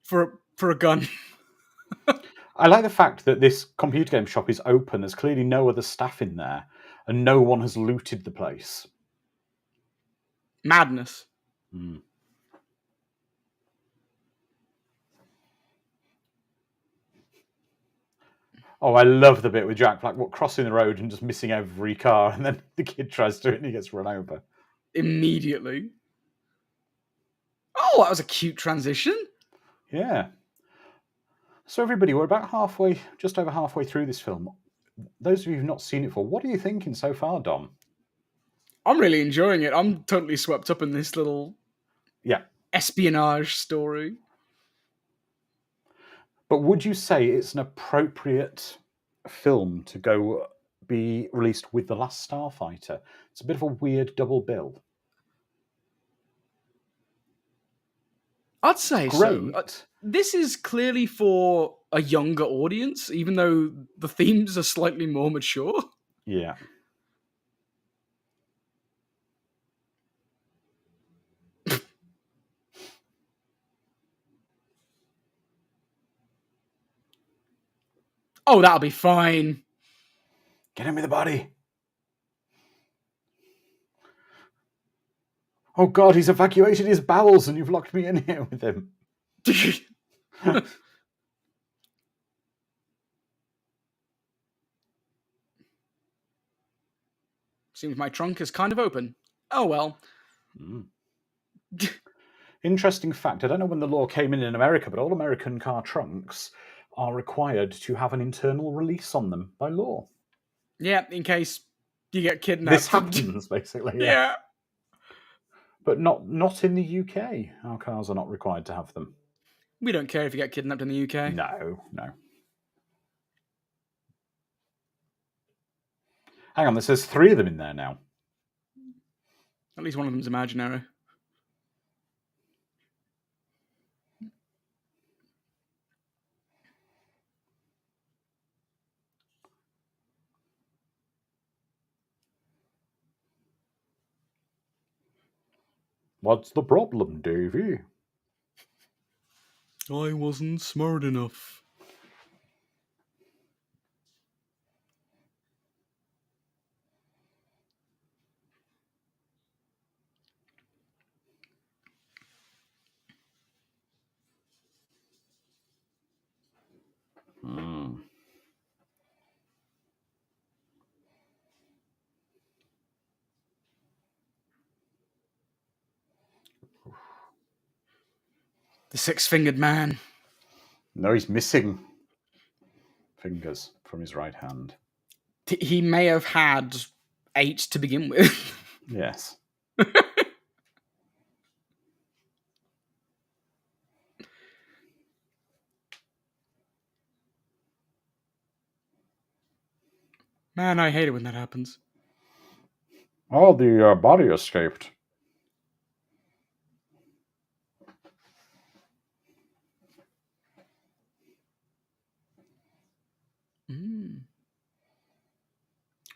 for a gun. I like the fact that this computer game shop is open. There's clearly no other staff in there, and no one has looted the place. Madness. Mm. Oh, I love the bit with Jack Black crossing the road and just missing every car, and then the kid tries to do it and he gets run over. Immediately. Oh, that was a cute transition. Yeah. So everybody, we're about just over halfway through this film. Those of you who've not seen it before, what are you thinking so far, Dom? I'm really enjoying it. I'm totally swept up in this little espionage story. But would you say it's an appropriate film to go be released with The Last Starfighter? It's a bit of a weird double bill. I'd say Great. so. This is clearly for a younger audience, even though the themes are slightly more mature. Yeah. Oh, that'll be fine. Get him with the body. Oh God, he's evacuated his bowels and you've locked me in here with him. Seems my trunk is kind of open. Oh well. Interesting fact, I don't know when the law came in America, but all American car trunks are required to have an internal release on them by law. Yeah, in case you get kidnapped. This happens, basically. Yeah. But not in the UK. Our cars are not required to have them. We don't care if you get kidnapped in the UK. No. Hang on, there says 3 of them in there now. At least one of them's imaginary. What's the problem, Davy? I wasn't smart enough. The 6-fingered man. No, he's missing fingers from his right hand. He may have had 8 to begin with. Yes. Man, I hate it when that happens. Oh, the body escaped.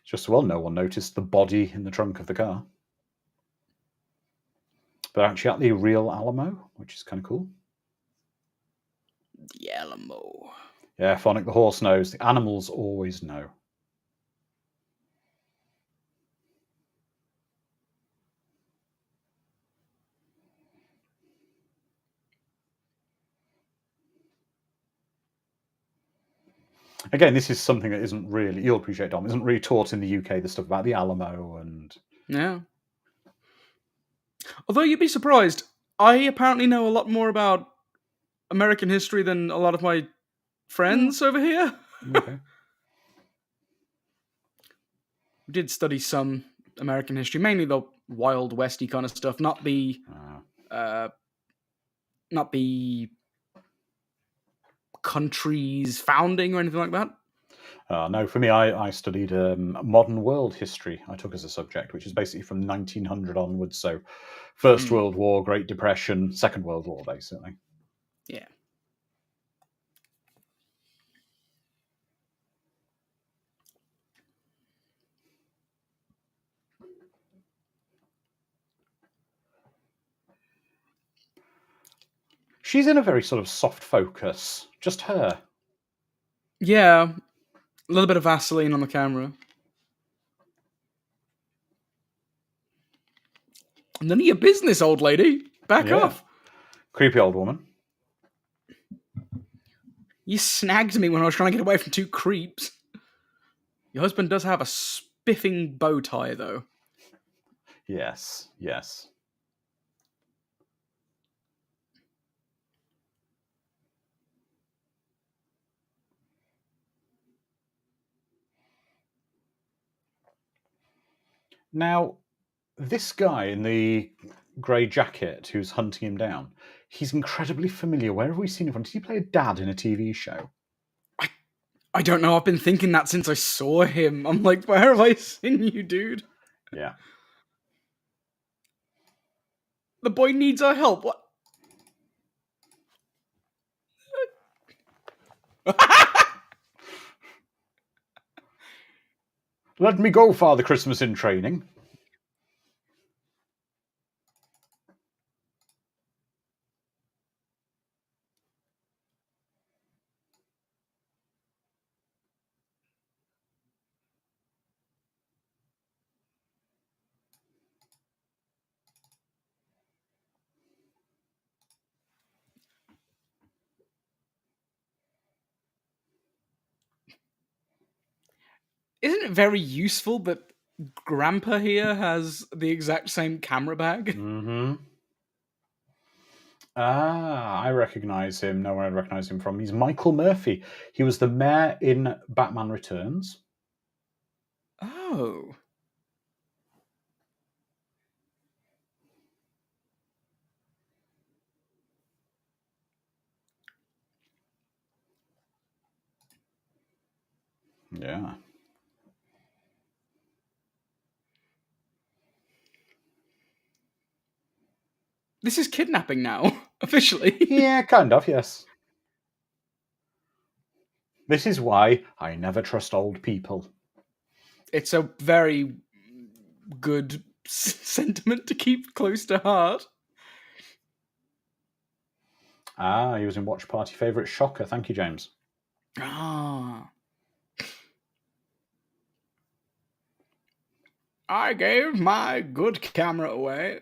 Just so well, no one noticed the body in the trunk of the car. But actually at the real Alamo, which is kind of cool. The Alamo. Yeah, Phonic the horse knows. The animals always know. Again, this is something that isn't really, you'll appreciate, Dom, isn't really taught in the UK, the stuff about the Alamo and... Yeah. Although you'd be surprised, I apparently know a lot more about American history than a lot of my friends over here. Okay. We did study some American history, mainly the Wild Westy kind of stuff, not the country's founding or anything like that. No, for me, I studied modern world history. I took as a subject, which is basically from 1900 onwards. So, First World War, Great Depression, Second World War, basically. Yeah. She's in a very sort of soft focus. Just her. Yeah. A little bit of Vaseline on the camera. None of your business, old lady. Back off. Creepy old woman. You snagged me when I was trying to get away from 2 creeps. Your husband does have a spiffing bow tie, though. Yes. Now, this guy in the grey jacket who's hunting him down. He's incredibly familiar. Where have we seen him from? Did he play a dad in a TV show? I don't know. I've been thinking that since I saw him. I'm like, where have I seen you, dude? Yeah. The boy needs our help. What? Let me go, Father Christmas in training. Isn't it very useful that Grandpa here has the exact same camera bag? Mm-hmm. I recognise him. No one I recognise him from. He's Michael Murphy. He was the mayor in Batman Returns. Oh. Yeah. This is kidnapping now, officially. Yeah, kind of, yes. This is why I never trust old people. It's a very good sentiment to keep close to heart. He was in Watchparty favourite Shocker. Thank you, James. Ah. I gave my good camera away.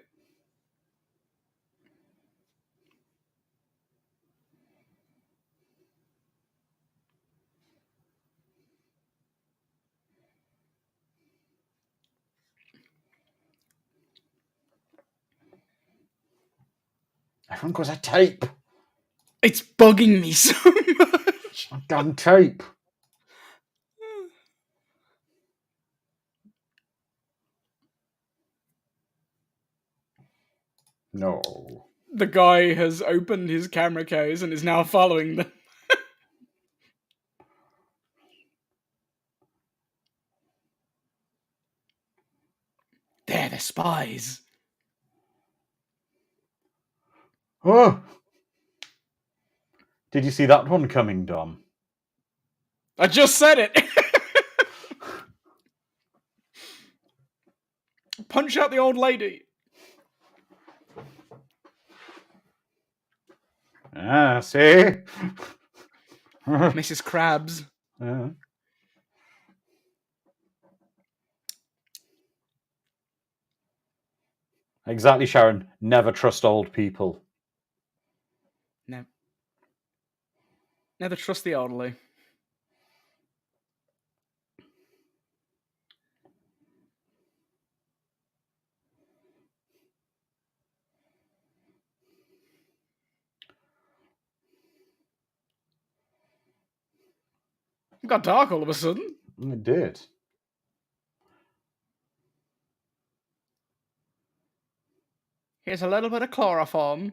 Everyone goes, a tape. It's bugging me so much. A damn tape. No. The guy has opened his camera case and is now following them. They're the spies. Oh! Did you see that one coming, Dom? I just said it. Punch out the old lady. Ah, see? Mrs. Krabs. Exactly, Sharon. Never trust old people. No. Never trust the elderly. It got dark all of a sudden. It did. Here's a little bit of chloroform.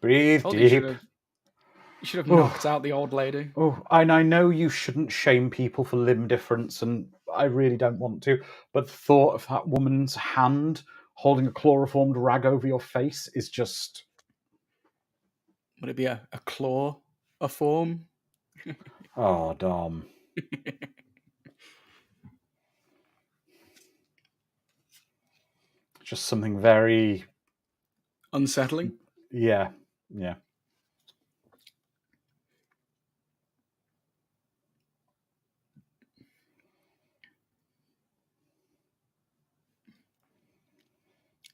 Breathe Told you deep. You should have knocked out the old lady. Oh, and I know you shouldn't shame people for limb difference, and I really don't want to, but the thought of that woman's hand holding a chloroformed rag over your face is just... Would it be a claw? A form? Oh, Dom. Just something very... Unsettling? Yeah.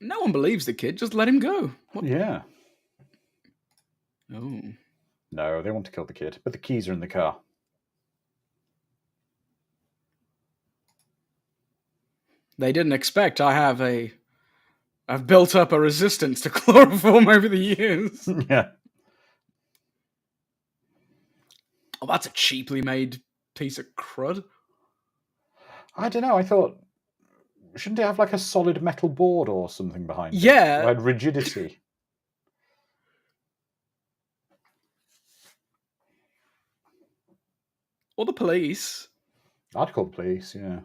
No one believes the kid. Just let him go. What? Yeah. Oh. No, they want to kill the kid, but the keys are in the car. They didn't expect I've built up a resistance to chloroform over the years. Yeah. Oh, that's a cheaply made piece of crud. I don't know, I thought shouldn't it have like a solid metal board or something behind it? Yeah. Or had rigidity. Or the police. I'd call the police, yeah.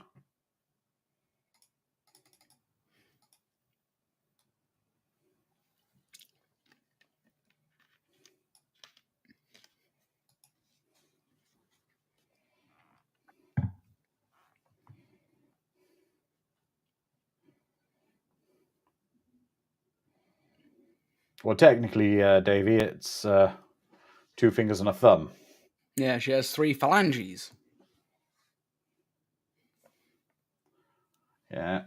Well, technically, Davey, it's 2 fingers and a thumb. Yeah, she has 3 phalanges. Yeah.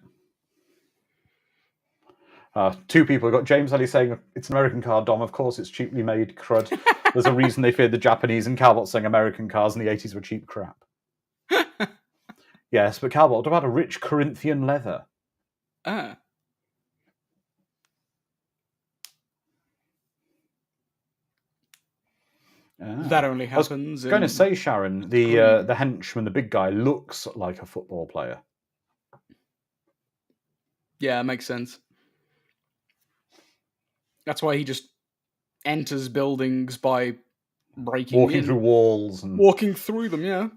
2 people. We've got James Ali saying it's an American car, Dom. Of course, it's cheaply made crud. There's a reason they feared the Japanese, and Calbot saying American cars in the 80s were cheap crap. Yes, but Calbot, what about a rich Corinthian leather? Ah. That only happens. I was going to say, Sharon, the henchman, the big guy, looks like a football player. Yeah, makes sense. That's why he just enters buildings by Walking through walls and walking through them. Yeah.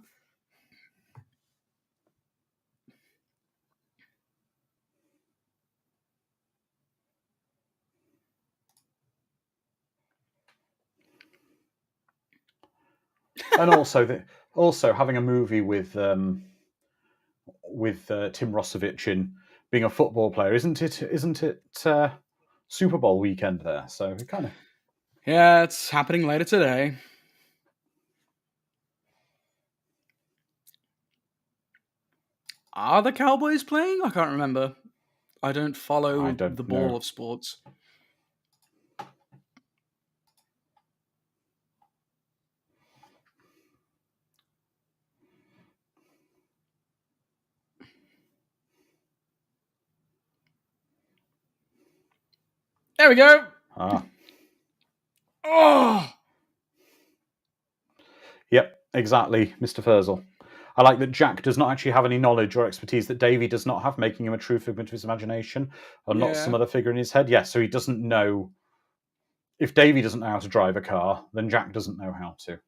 and also having a movie with Tim Rossovich in being a football player, isn't it Super Bowl weekend there? So it kind of it's happening later today. Are the Cowboys playing? I can't remember. I don't follow the ball of sports. There we go. Oh. Yep, exactly, Mr. Furzel. I like that Jack does not actually have any knowledge or expertise that Davy does not have, making him a true figment of his imagination, or not some other figure in his head. Yes, so he doesn't know. If Davy doesn't know how to drive a car, then Jack doesn't know how to.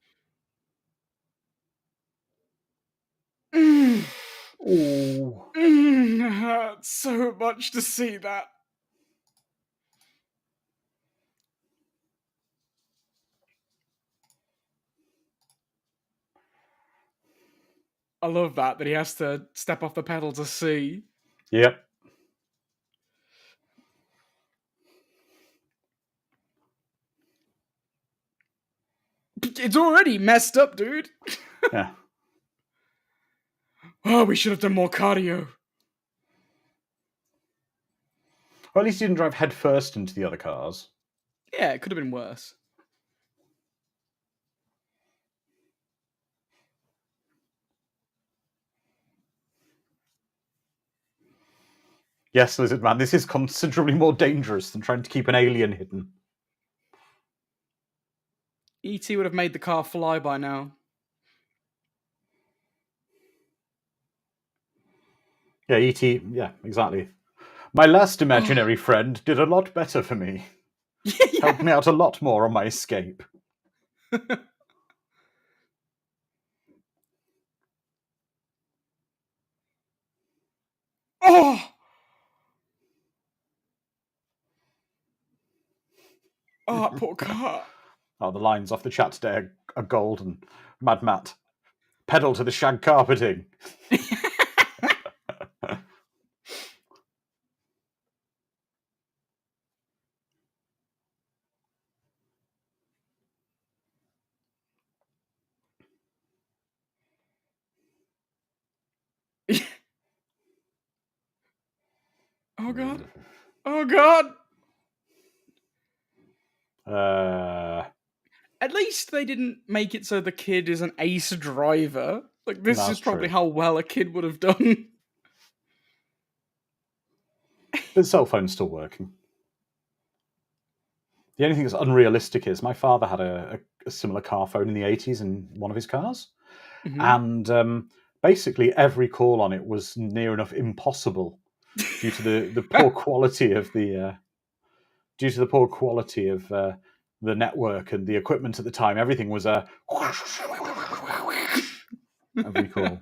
Oh. It hurts so much to see that. I love that he has to step off the pedal to see. Yep. It's already messed up, dude. Yeah. Oh, we should have done more cardio. Or at least he didn't drive head first into the other cars. Yeah, it could have been worse. Yes, Lizard Man, this is considerably more dangerous than trying to keep an alien hidden. E.T. would have made the car fly by now. Yeah, E.T., yeah, exactly. My last imaginary friend did a lot better for me. Helped me out a lot more on my escape. Oh! Oh, poor car. Oh, the lines off the chat today are golden. Mad Matt. Pedal to the shag carpeting. Oh, God. Oh, God. At least they didn't make it so the kid is an ace driver. Like, this is probably how well a kid would have done. The cell phone's still working. The only thing that's unrealistic is my father had a similar car phone in the 80s in one of his cars. Mm-hmm. And basically every call on it was near enough impossible due to the poor quality of the the network and the equipment at the time. Everything was every call.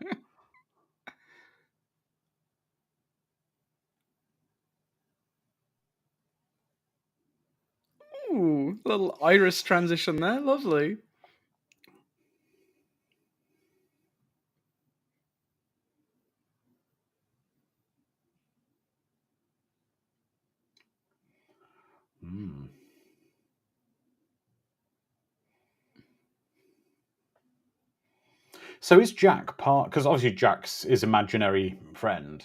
Ooh, little iris transition there. Lovely. Mm. So is Jack part? Because obviously Jack's his imaginary friend,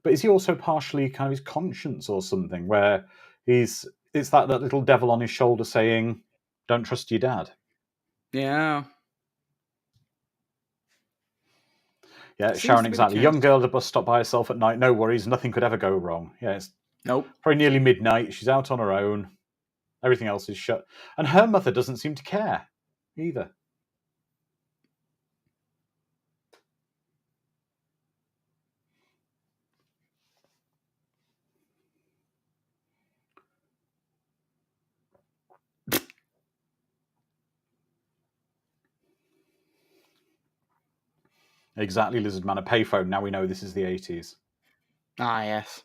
but is he also partially kind of his conscience or something? Where it's that little devil on his shoulder saying, "Don't trust your dad." Yeah. Yeah, Seems Sharon, to be the exactly. case. Young girl at the bus stop by herself at night. No worries, nothing could ever go wrong. Yeah, it's Nope. probably nearly midnight. She's out on her own. Everything else is shut, and her mother doesn't seem to care either. Exactly, Lizard Man, a payphone. Now we know this is the 80s. Ah, yes.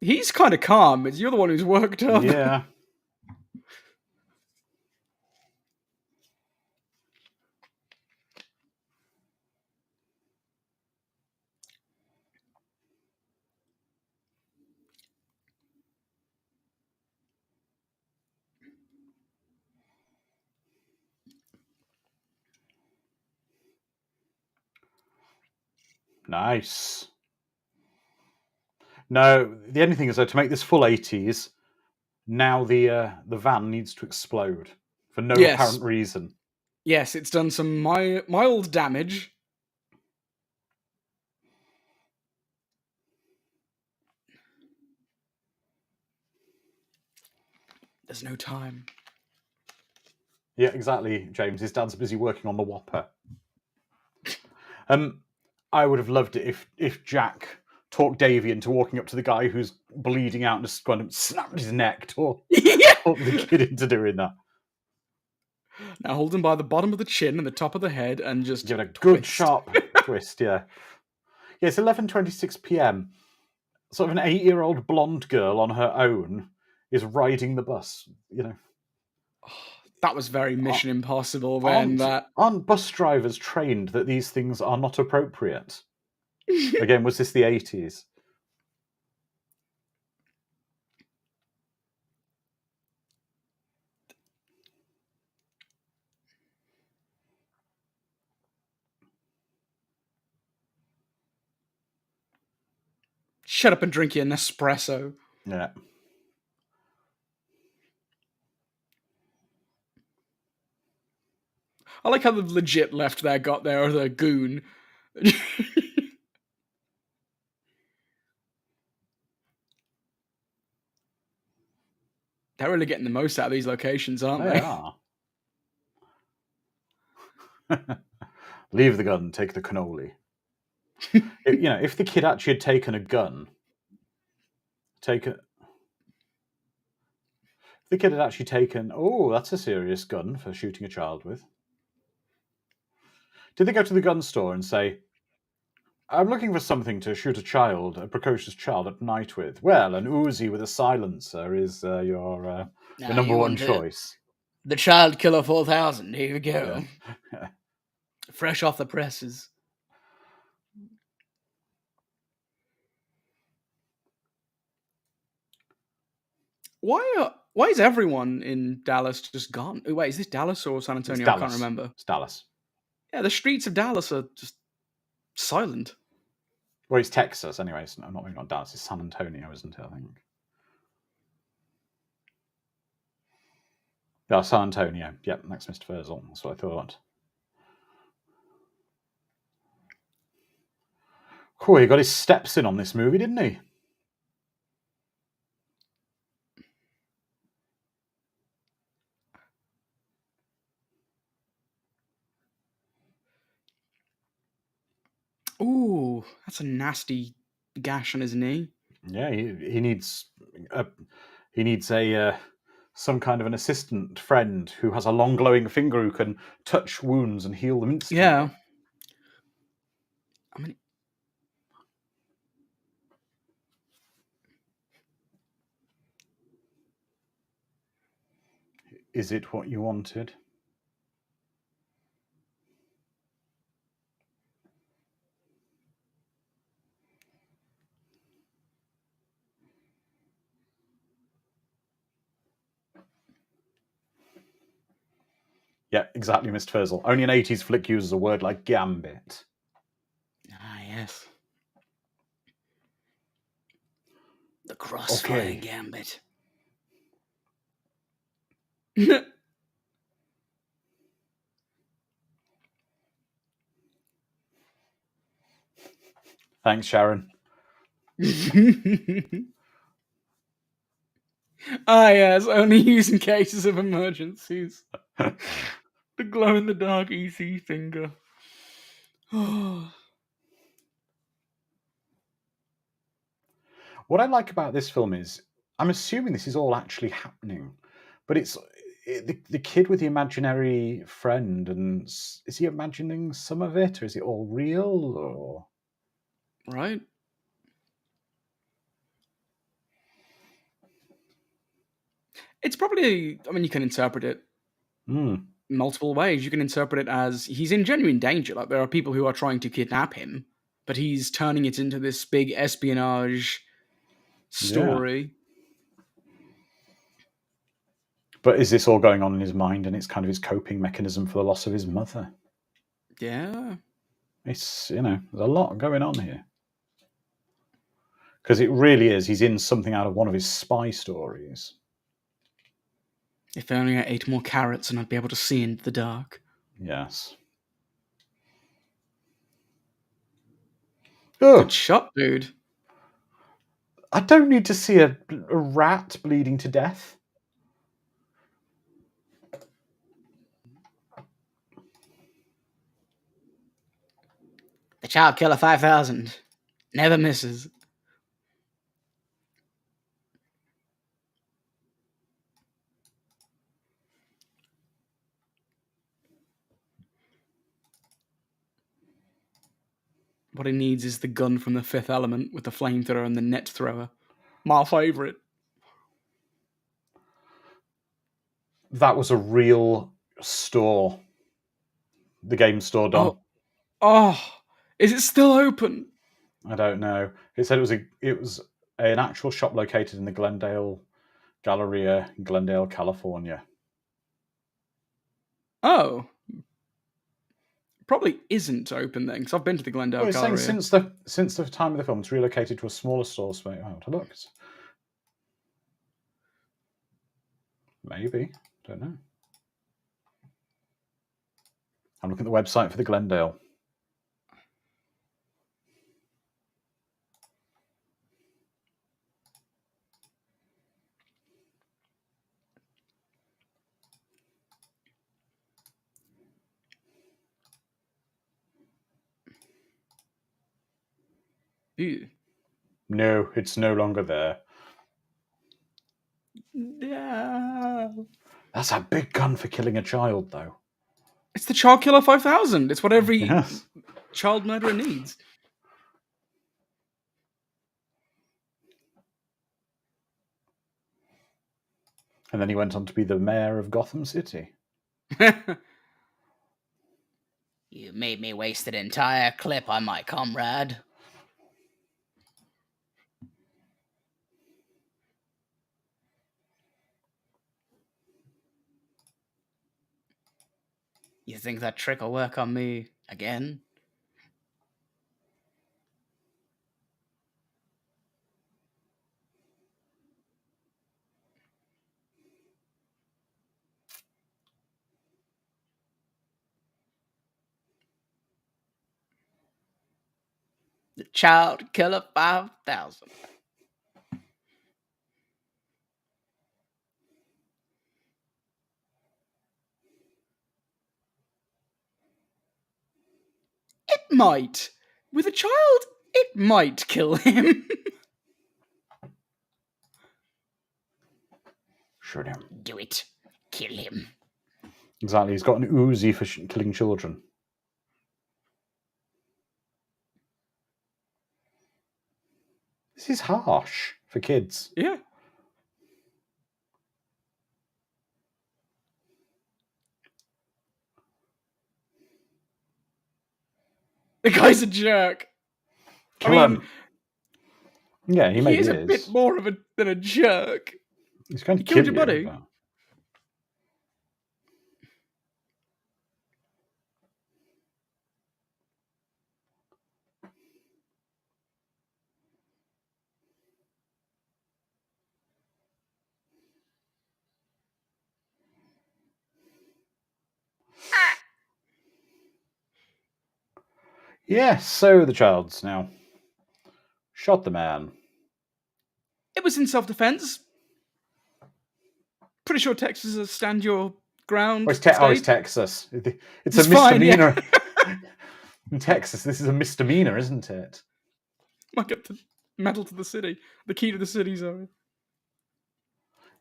He's kind of calm. It's you're the one who's worked up. Yeah. Nice. No, the only thing is though, to make this full 80s, now the van needs to explode for no Yes. apparent reason. Yes, it's done some mild damage. There's no time. Yeah, exactly, James. His dad's busy working on the Whopper. I would have loved it if Jack talked Davy into walking up to the guy who's bleeding out and just kind of snapped his neck to Yeah. talk the kid into doing that. Now hold him by the bottom of the chin and the top of the head and just Give it a good twist. sharp twist, yeah. Yeah, it's 11:26 p.m. Sort of an 8-year-old blonde girl on her own is riding the bus, you know. That was very Mission Impossible then. Aren't bus drivers trained that these things are not appropriate? Again, was this the 80s? Shut up and drink your Nespresso. Yeah. I like how the legit left there got there, or the goon. They're really getting the most out of these locations, aren't They they? are. Leave the gun, take the cannoli. If the kid actually had taken a gun, if the kid had actually taken, oh, that's a serious gun for shooting a child with. Did they go to the gun store and say, I'm looking for something to shoot a precocious child at night with? Well, an Uzi with a silencer is your number one choice. The Child Killer 4000. Here we go. Yeah. Fresh off the presses. Why is everyone in Dallas just gone? Oh, wait, is this Dallas or San Antonio? I can't remember. It's Dallas. Yeah, the streets of Dallas are just silent. Well, it's Texas, anyway. It's not Dallas. It's San Antonio, isn't it? I think. Oh, San Antonio. Yep, next Mr. Furzel. That's what I thought. Cool, he got his steps in on this movie, didn't he? Ooh, that's a nasty gash on his knee. Yeah, he needs a some kind of an assistant friend who has a long glowing finger who can touch wounds and heal them instantly. Yeah. I mean, Is it what you wanted? Yeah, exactly, Mr. Furzel. Only an 80s flick uses a word like gambit. ah, yes. The crossfire Okay. gambit. Thanks, Sharon. Ah, yes, only used in cases of emergencies. The glow-in-the-dark EC finger. What I like about this film is, I'm assuming this is all actually happening, but the kid with the imaginary friend, and is he imagining some of it, or is it all real? Or Right? It's probably, I mean, you can interpret it multiple ways. You can interpret it as he's in genuine danger. Like, there are people who are trying to kidnap him, but he's turning it into this big espionage story. But is this all going on in his mind, and it's kind of his coping mechanism for the loss of his mother? Yeah. It's, there's a lot going on here. Because it really is, he's in something out of one of his spy stories. If only I ate more carrots and I'd be able to see into the dark. Yes. Good shot, dude. I don't need to see a rat bleeding to death. The Child Killer 5000. Never misses. What he needs is the gun from the Fifth Element with the flamethrower and the net thrower. My favourite. That was a real store. The game store, Don. Oh, is it still open? I don't know. It said it was an actual shop located in the Glendale Galleria in Glendale, California. Oh. Probably isn't open then, because I've been to the Glendale Well, it's saying Galleria. since the time of the film, it's relocated to a smaller store space. Oh, to look. Maybe. Don't know. I'm looking at the website for the Glendale. Ew. No, it's no longer there. No. That's a big gun for killing a child, though. It's the Child Killer 5000. It's what every Yes. child murderer needs. And then he went on to be the mayor of Gotham City. You made me waste an entire clip on my comrade. You think that trick will work on me again? The Child Killer 5000. It might. With a child, it might kill him. Shoot him. Do it. Kill him. Exactly. He's got an Uzi for killing children. This is harsh for kids. Yeah. The guy's a jerk. Kill I mean, him. Yeah, he maybe is a bit more than a jerk. He's going to He killed kill your you, buddy. but- Yes, so the child's now shot the man. It was in self-defense. Pretty sure Texas is a stand your ground. It's state. Texas. It's It's a fine, yeah. misdemeanor. In Texas, this is a misdemeanor, isn't it? Might get the medal to the city. The key to the city, sorry.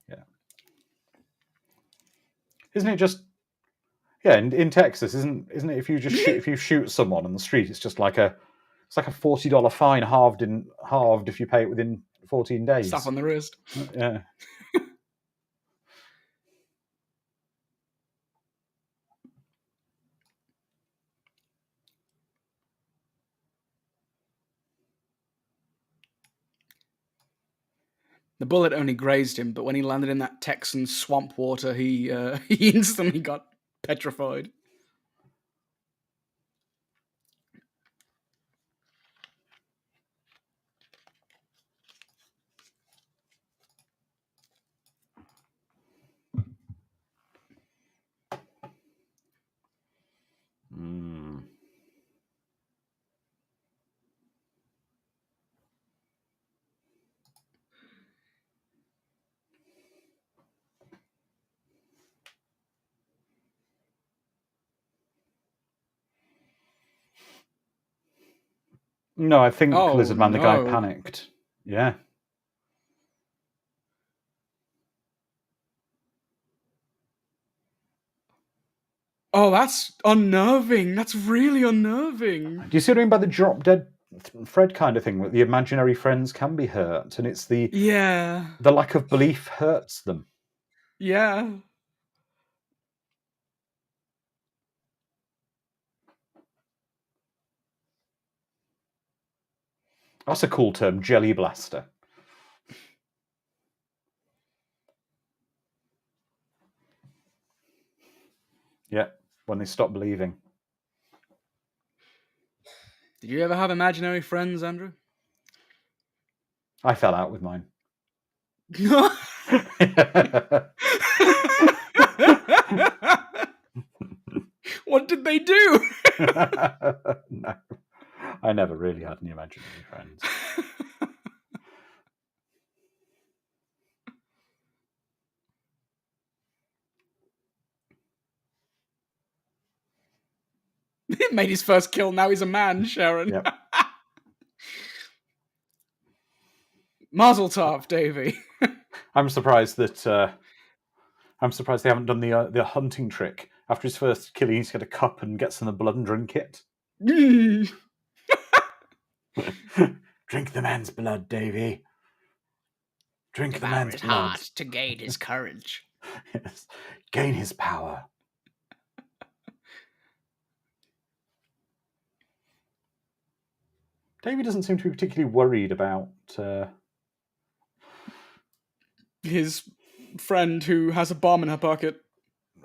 Yeah. Isn't it just? Yeah, in Texas, isn't it? If you just if you shoot someone on the street, it's just like a $40 fine, halved if you pay it within 14 days. Slap on the wrist. Yeah. The bullet only grazed him, but when he landed in that Texan swamp water, he he instantly got petrified. Mm. No, I think Oh, Lizard Man, the guy, no. panicked. Yeah. Oh, that's unnerving. That's really unnerving. Do you see what I mean by the drop dead Fred kind of thing? Where the imaginary friends can be hurt, and it's the Yeah. lack of belief hurts them. Yeah. That's a cool term, jelly blaster. Yeah, when they stop believing. Did you ever have imaginary friends, Andrew? I fell out with mine. What did they do? No, I never really had any imaginary friends. He made his first kill. Now he's a man, Sharon. Yep. Mazel tov, Davey. I'm surprised they haven't done the hunting trick. After his first kill, he's got a cup and gets in the blood and drink it. Drink the man's blood, Davy. Drink the Devour man's his blood. heart to gain his courage. Yes. Gain his power. Davy doesn't seem to be particularly worried about His friend who has a bomb in her pocket.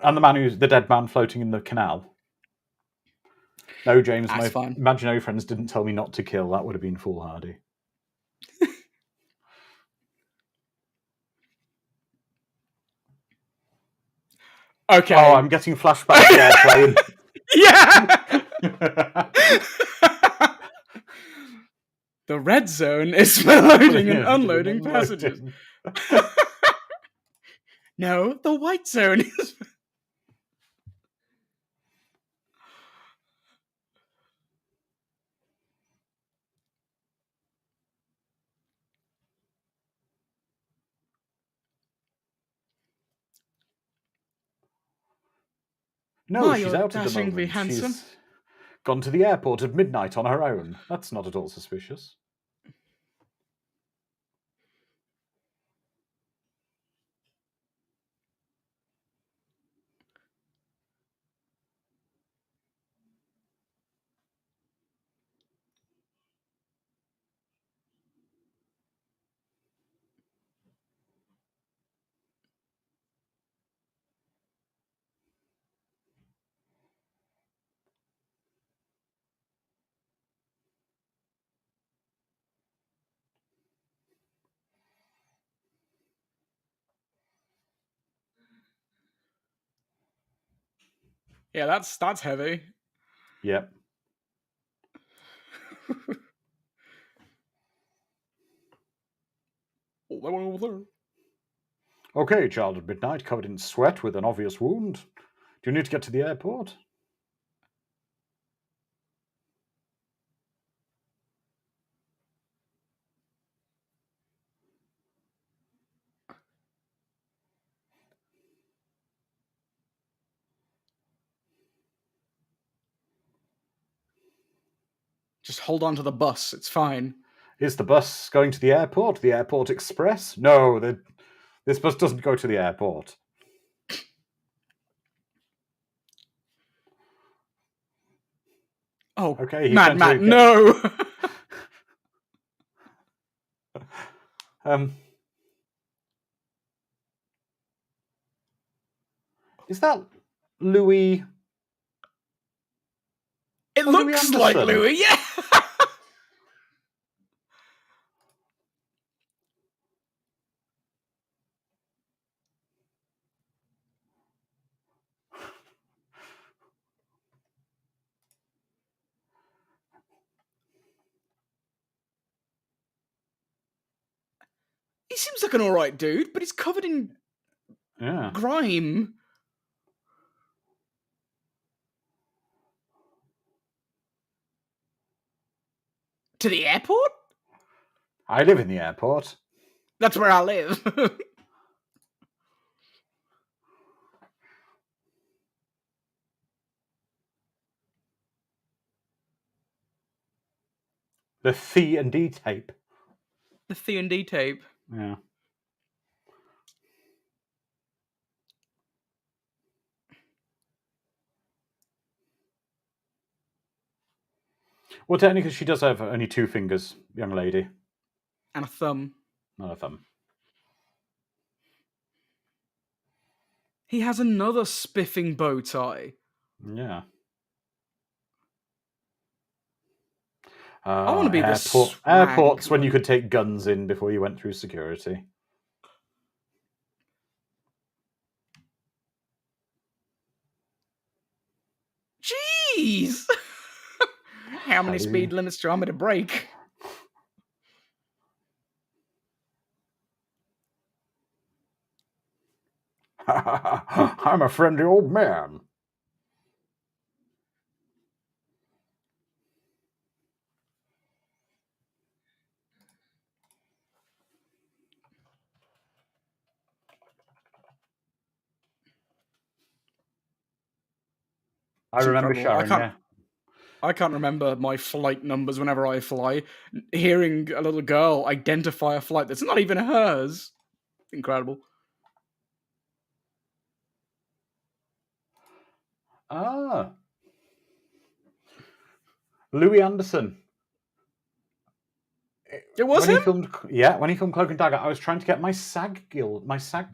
and the dead man floating in the canal. No, James, That's my fine. imaginary friends didn't tell me not to kill. That would have been foolhardy. Okay. Oh, I'm getting flashbacks to airplane. Yeah. The red zone is for loading and unloading passengers. No, the white zone is. No, My, she's you're out at the dashingly moment. handsome. She's gone to the airport at midnight on her own. That's not at all suspicious. Yeah, that's heavy. Yep. Oh, that one over there. Okay, child at midnight, covered in sweat with an obvious wound. Do you need to get to the airport? Just hold on to the bus. It's fine. Is the bus going to the airport? The airport express? No, this bus doesn't go to the airport. Oh, Okay, he's Matt, going to no. Is that Louis? It Louis looks like Anderson? Louis, yeah. He seems like an alright dude, but he's covered in grime. To the airport? I live in the airport. That's where I live. The C&D tape. The C&D tape. Yeah. Well, technically, she does have only 2 fingers, young lady. And a thumb. Not a thumb. He has another spiffing bow tie. Yeah. I want to be the swag airports when one. you could take guns in before you went through security. Jeez! How many speed limits do you want me to break? I'm a friendly old man. I remember Sharon, yeah. I can't remember my flight numbers whenever I fly. Hearing a little girl identify a flight that's not even hers. Incredible. Ah. Louis Anderson. It was when him? he filmed, when he filmed Cloak and Dagger, I was trying to get my SAG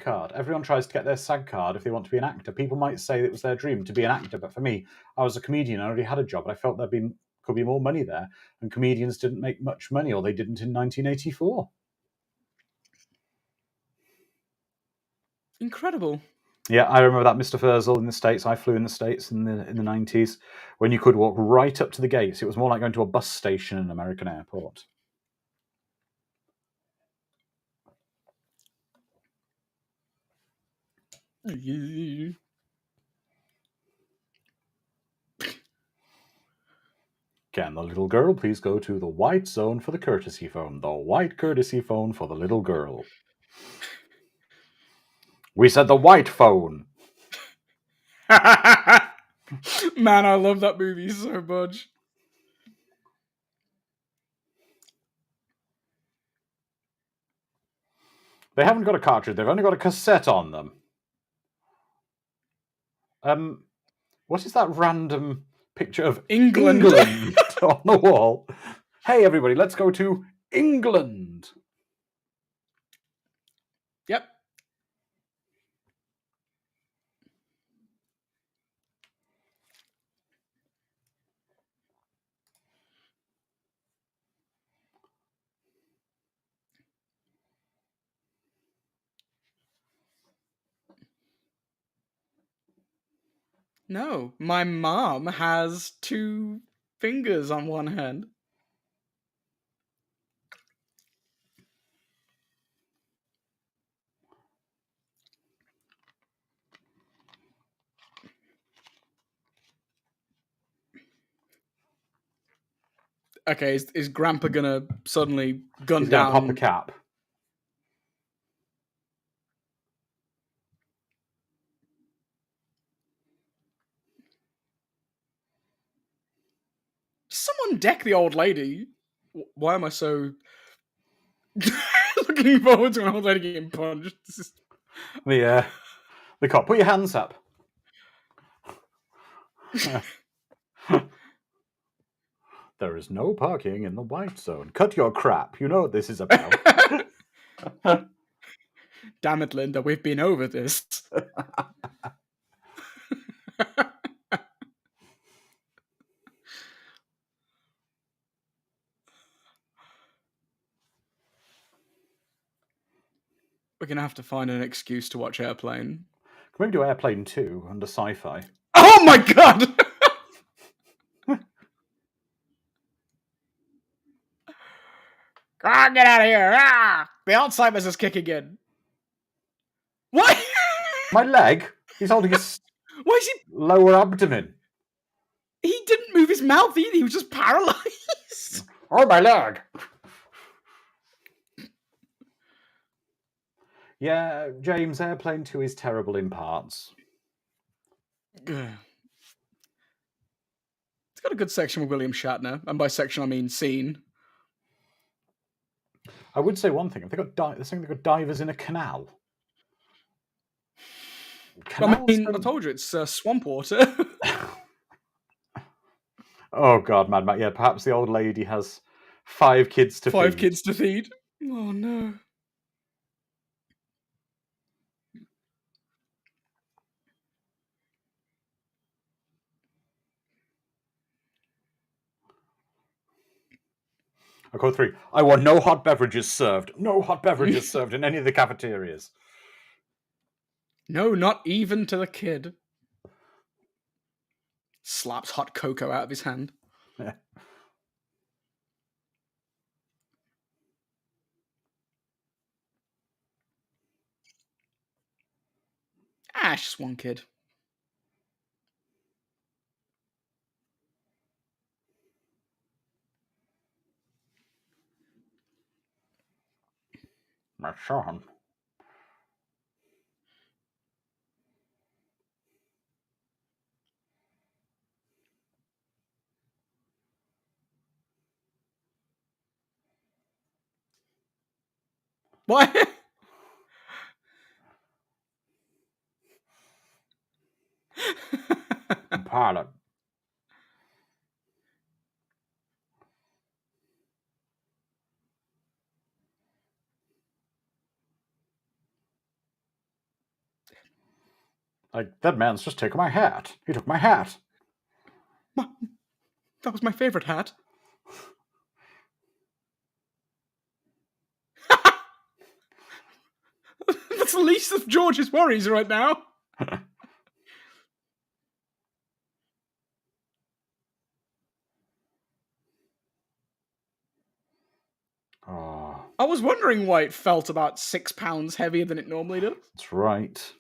card. Everyone tries to get their SAG card if they want to be an actor. People might say it was their dream to be an actor, but for me, I was a comedian. I already had a job, and I felt there could be more money there. And comedians didn't make much money, or they didn't in 1984. Incredible. Yeah, I remember that Mr. Furzel in the States. I flew in the States in the 90s when you could walk right up to the gates. It was more like going to a bus station in an American airport. Can the little girl please go to the white zone for the courtesy phone? The white courtesy phone for the little girl. We said the white phone. Man, I love that movie so much. They haven't got a cartridge, they've only got a cassette on them. What is that random picture of England. on the wall? Hey everybody, let's go to England. Yep. No, my mom has 2 fingers on one hand. Okay, is Grandpa gonna suddenly gun He's gonna down? pop a cap. Someone deck the old lady. Why am I so looking forward to an old lady getting punched? The cop, put your hands up. There is no parking in the white zone. Cut your crap. You know what this is about. Damn it, Linda, we've been over this. We're gonna have to find an excuse to watch Airplane. Can we do Airplane 2 under sci-fi? Oh my god! Get out of here! Ah! The Alzheimer's is kicking in. What? My leg? He's holding his Why is he? lower abdomen. He didn't move his mouth either. He was just paralyzed. Oh, my leg! Yeah, James, Airplane 2 is terrible in parts. It's got a good section with William Shatner, and by section I mean scene. I would say one thing: if they got divers in a canal. I mean, I told you it's swamp water. Oh God, Mad Max. Yeah, perhaps the old lady has 5 kids to feed. 5 kids to feed. Oh no. Code 3. I want no hot beverages served. No hot beverages served in any of the cafeterias. No, not even to the kid. Slaps hot cocoa out of his hand. Yeah. It's just one kid. My son. What? Pilot. Like, that man's just taken my hat. He took my hat. That was my favorite hat. That's the least of George's worries right now. Oh, I was wondering why it felt about 6 pounds heavier than it normally does. that's right.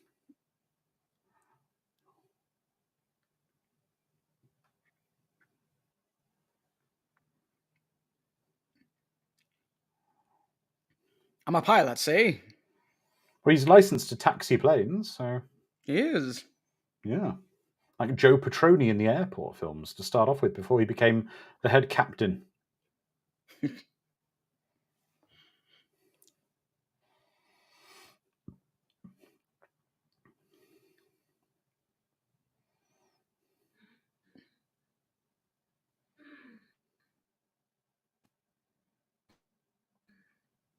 I'm a pilot, see? Well, he's licensed to taxi planes, so He is. yeah. Like Joe Petroni in the airport films to start off with before he became the head captain.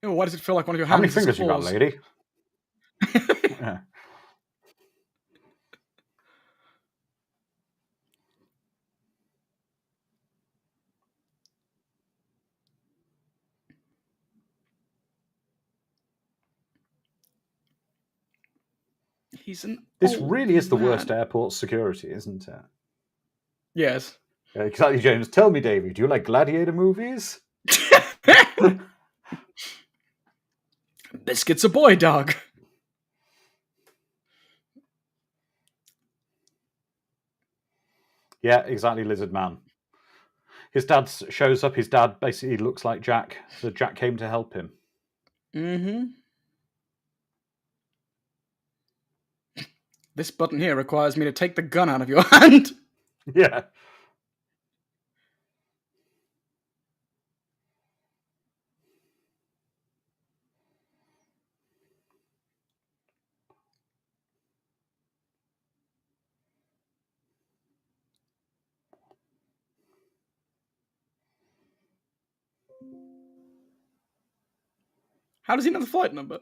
Oh, why does it feel like one of your How hands many is fingers you got, claws? lady? Yeah. He's an This old really is the worst man. airport security, isn't it? Yes. Exactly, James. Tell me, Davey, do you like gladiator movies? Biscuit's a boy dog. Yeah, exactly, Lizard Man. His dad shows up. His dad basically looks like Jack, so Jack came to help him. Mm-hmm. This button here requires me to take the gun out of your hand. Yeah. How does he know the flight number?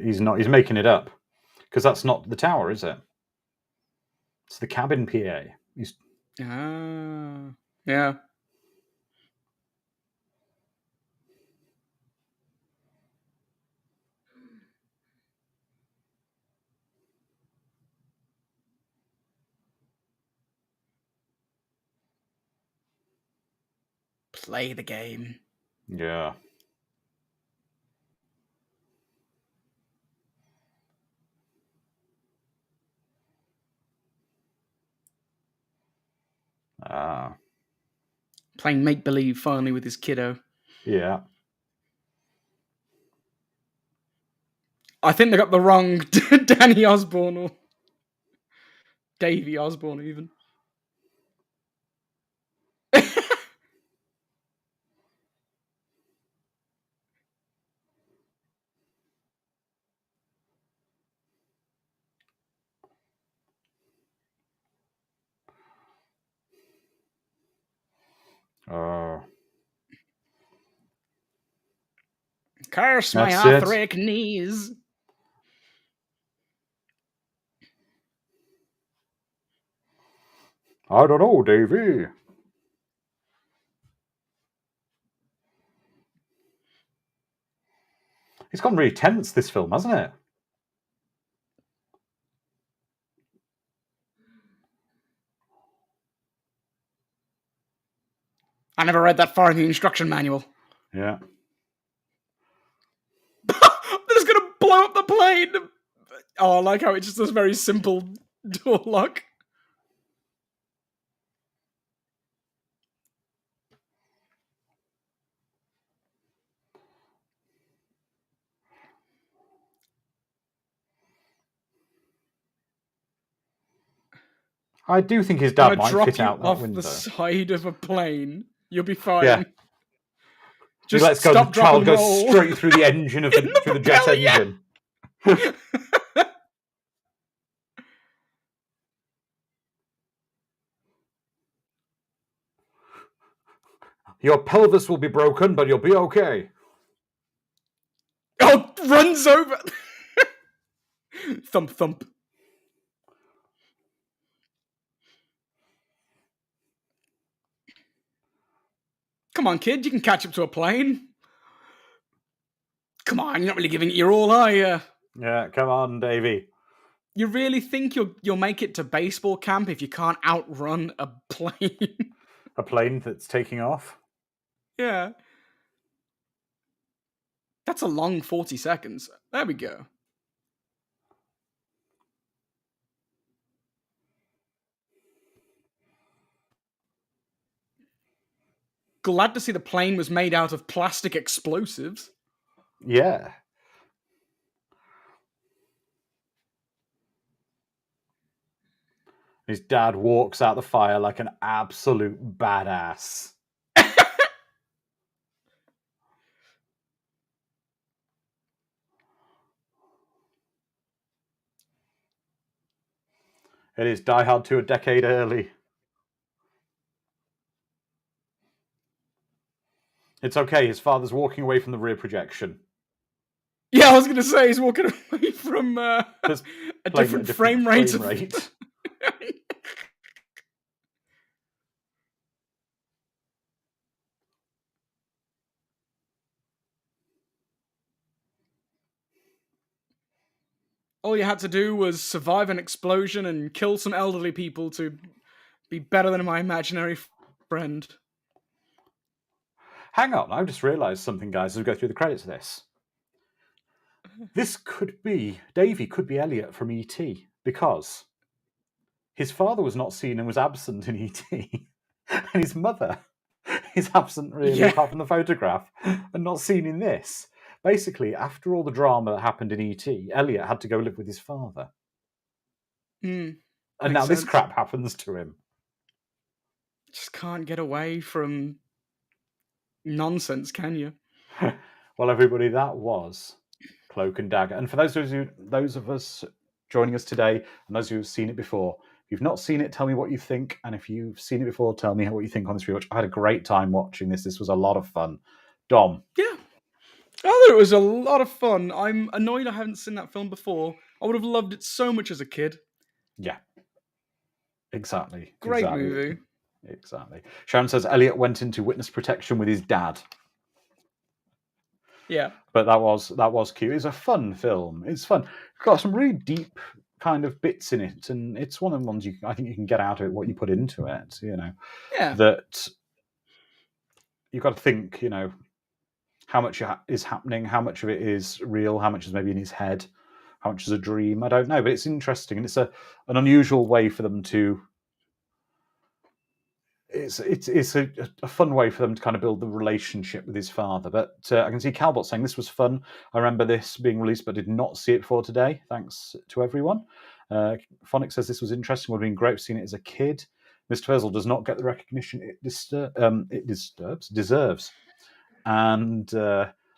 He's not. He's making it up because that's not the tower, is it? It's the cabin PA. He's Ah, yeah. Play the game. yeah. Ah, Playing make believe finally with his kiddo. yeah. I think they got the wrong Danny Osborne or Davy Osborne even. Oh, Curse my that's it. arthritic knees. I don't know, Davey. It's gone really tense, this film, hasn't it? I never read that far in the instruction manual. Yeah. They're just gonna blow up the plane. Oh, I like how it's just this very simple door lock. I do think his I'm dad gonna might drop fit you out that off window. the side of a plane. You'll be fine. Yeah. He Just lets go, stop, the drop, child and goes roll. straight through the engine of through the jet propeller, yeah. engine. Your pelvis will be broken, but you'll be okay. Oh, runs over. Thump, thump. Come on, kid. You can catch up to a plane. Come on, you're not really giving it your all, are you? Yeah, come on, Davey. You really think you'll make it to baseball camp if you can't outrun a plane? A plane that's taking off. Yeah. That's a long 40 seconds. There we go. Glad to see the plane was made out of plastic explosives. Yeah. His dad walks out the fire like an absolute badass. It is Die Hard 2 a decade early. It's okay, his father's walking away from the rear projection. Yeah, I was going to say he's walking away from Just a playing different at a different frame rate. frame rate. All you had to do was survive an explosion and kill some elderly people to be better than my imaginary friend. Hang on, I've just realised something, guys, as we go through the credits of this. This could be, Davy could be Elliot from E.T. because his father was not seen and was absent in E.T. and his mother is absent, really, Yeah. apart from the photograph, and not seen in this. Basically, after all the drama that happened in E.T., Elliot had to go live with his father. Mm, And makes now this sense. crap happens to him. Just can't get away from nonsense, can you? Well, everybody, that was Cloak and Dagger. And for those of us joining us today, and those who have seen it before, if you've not seen it, tell me what you think. And if you've seen it before, tell me what you think on this rewatch. I had a great time watching this. This was a lot of fun. Dom. Yeah. I thought it was a lot of fun. I'm annoyed I haven't seen that film before. I would have loved it so much as a kid. Yeah. Exactly. Great exactly. movie. Exactly. Sharon says Elliot went into witness protection with his dad. Yeah. But that was cute. It's a fun film. It's fun. It's got some really deep kind of bits in it, and it's one of the ones I think you can get out of it what you put into it. Yeah. That you've got to think. How much is happening, how much of it is real, how much is maybe in his head, how much is a dream. I don't know, but it's interesting, and it's an unusual way for them to. It's a fun way for them to kind of build the relationship with his father. But I can see Calbot saying this was fun. I remember this being released, but did not see it before today. Thanks to everyone. Phonic says this was interesting. Would have been great seeing it as a kid. Mr. Fuzzle does not get the recognition it deserves. And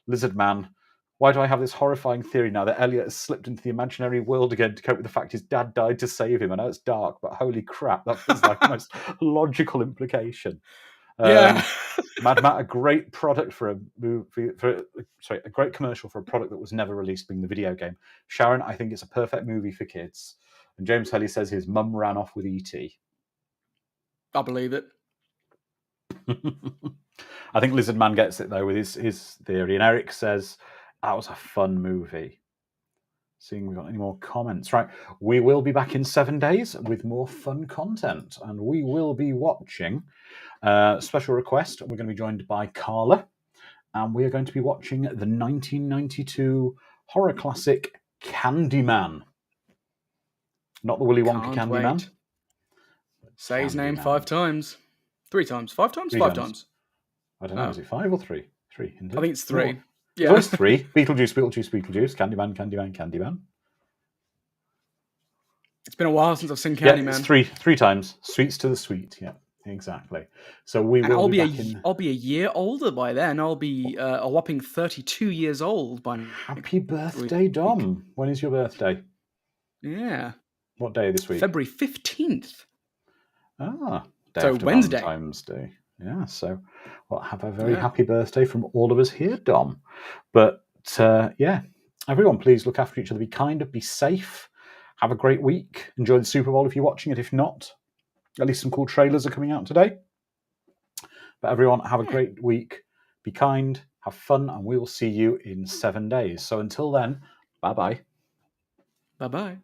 Lizard Man, why do I have this horrifying theory now that Elliot has slipped into the imaginary world again to cope with the fact his dad died to save him? I know it's dark, but holy crap, that feels like the most logical implication. Yeah. Mad Matt, a great product for a movie, a great commercial for a product that was never released, being the video game. Sharon, I think it's a perfect movie for kids. And James Helly says his mum ran off with E.T. I believe it. I think Lizard Man gets it though with his theory. And Eric says that was a fun movie. Seeing we've got any more comments. Right. We will be back in 7 days with more fun content. And we will be watching special request. We're going to be joined by Carla. And we are going to be watching the 1992 horror classic Candyman. Not the Willy Wonka Can't Candyman. wait. Say his name Candyman. 5 times. 3 times. 5 times? Three 5 times. times. I don't know. Is it 5 or 3? 3. I think it's 3. No. Yeah. It's always 3. Beetlejuice, Candyman, Candyman. It's been a while since I've seen Yeah, Candyman. it's 3 times. Sweets to the sweet. Yeah, exactly. So we will be back in. I'll be a year older by then. I'll be a whopping 32 years old by. Happy birthday, Dom. When is your birthday? Yeah. What day this week? February 15th. Day So after Wednesday. Valentine's Day. Yeah, so well, have a very happy birthday from all of us here, Dom. But yeah, everyone, please look after each other. Be kind, be safe. Have a great week. Enjoy the Super Bowl if you're watching it. If not, at least some cool trailers are coming out today. But everyone, have a great week. Be kind, have fun, and we will see you in 7 days. So until then, bye-bye. Bye-bye.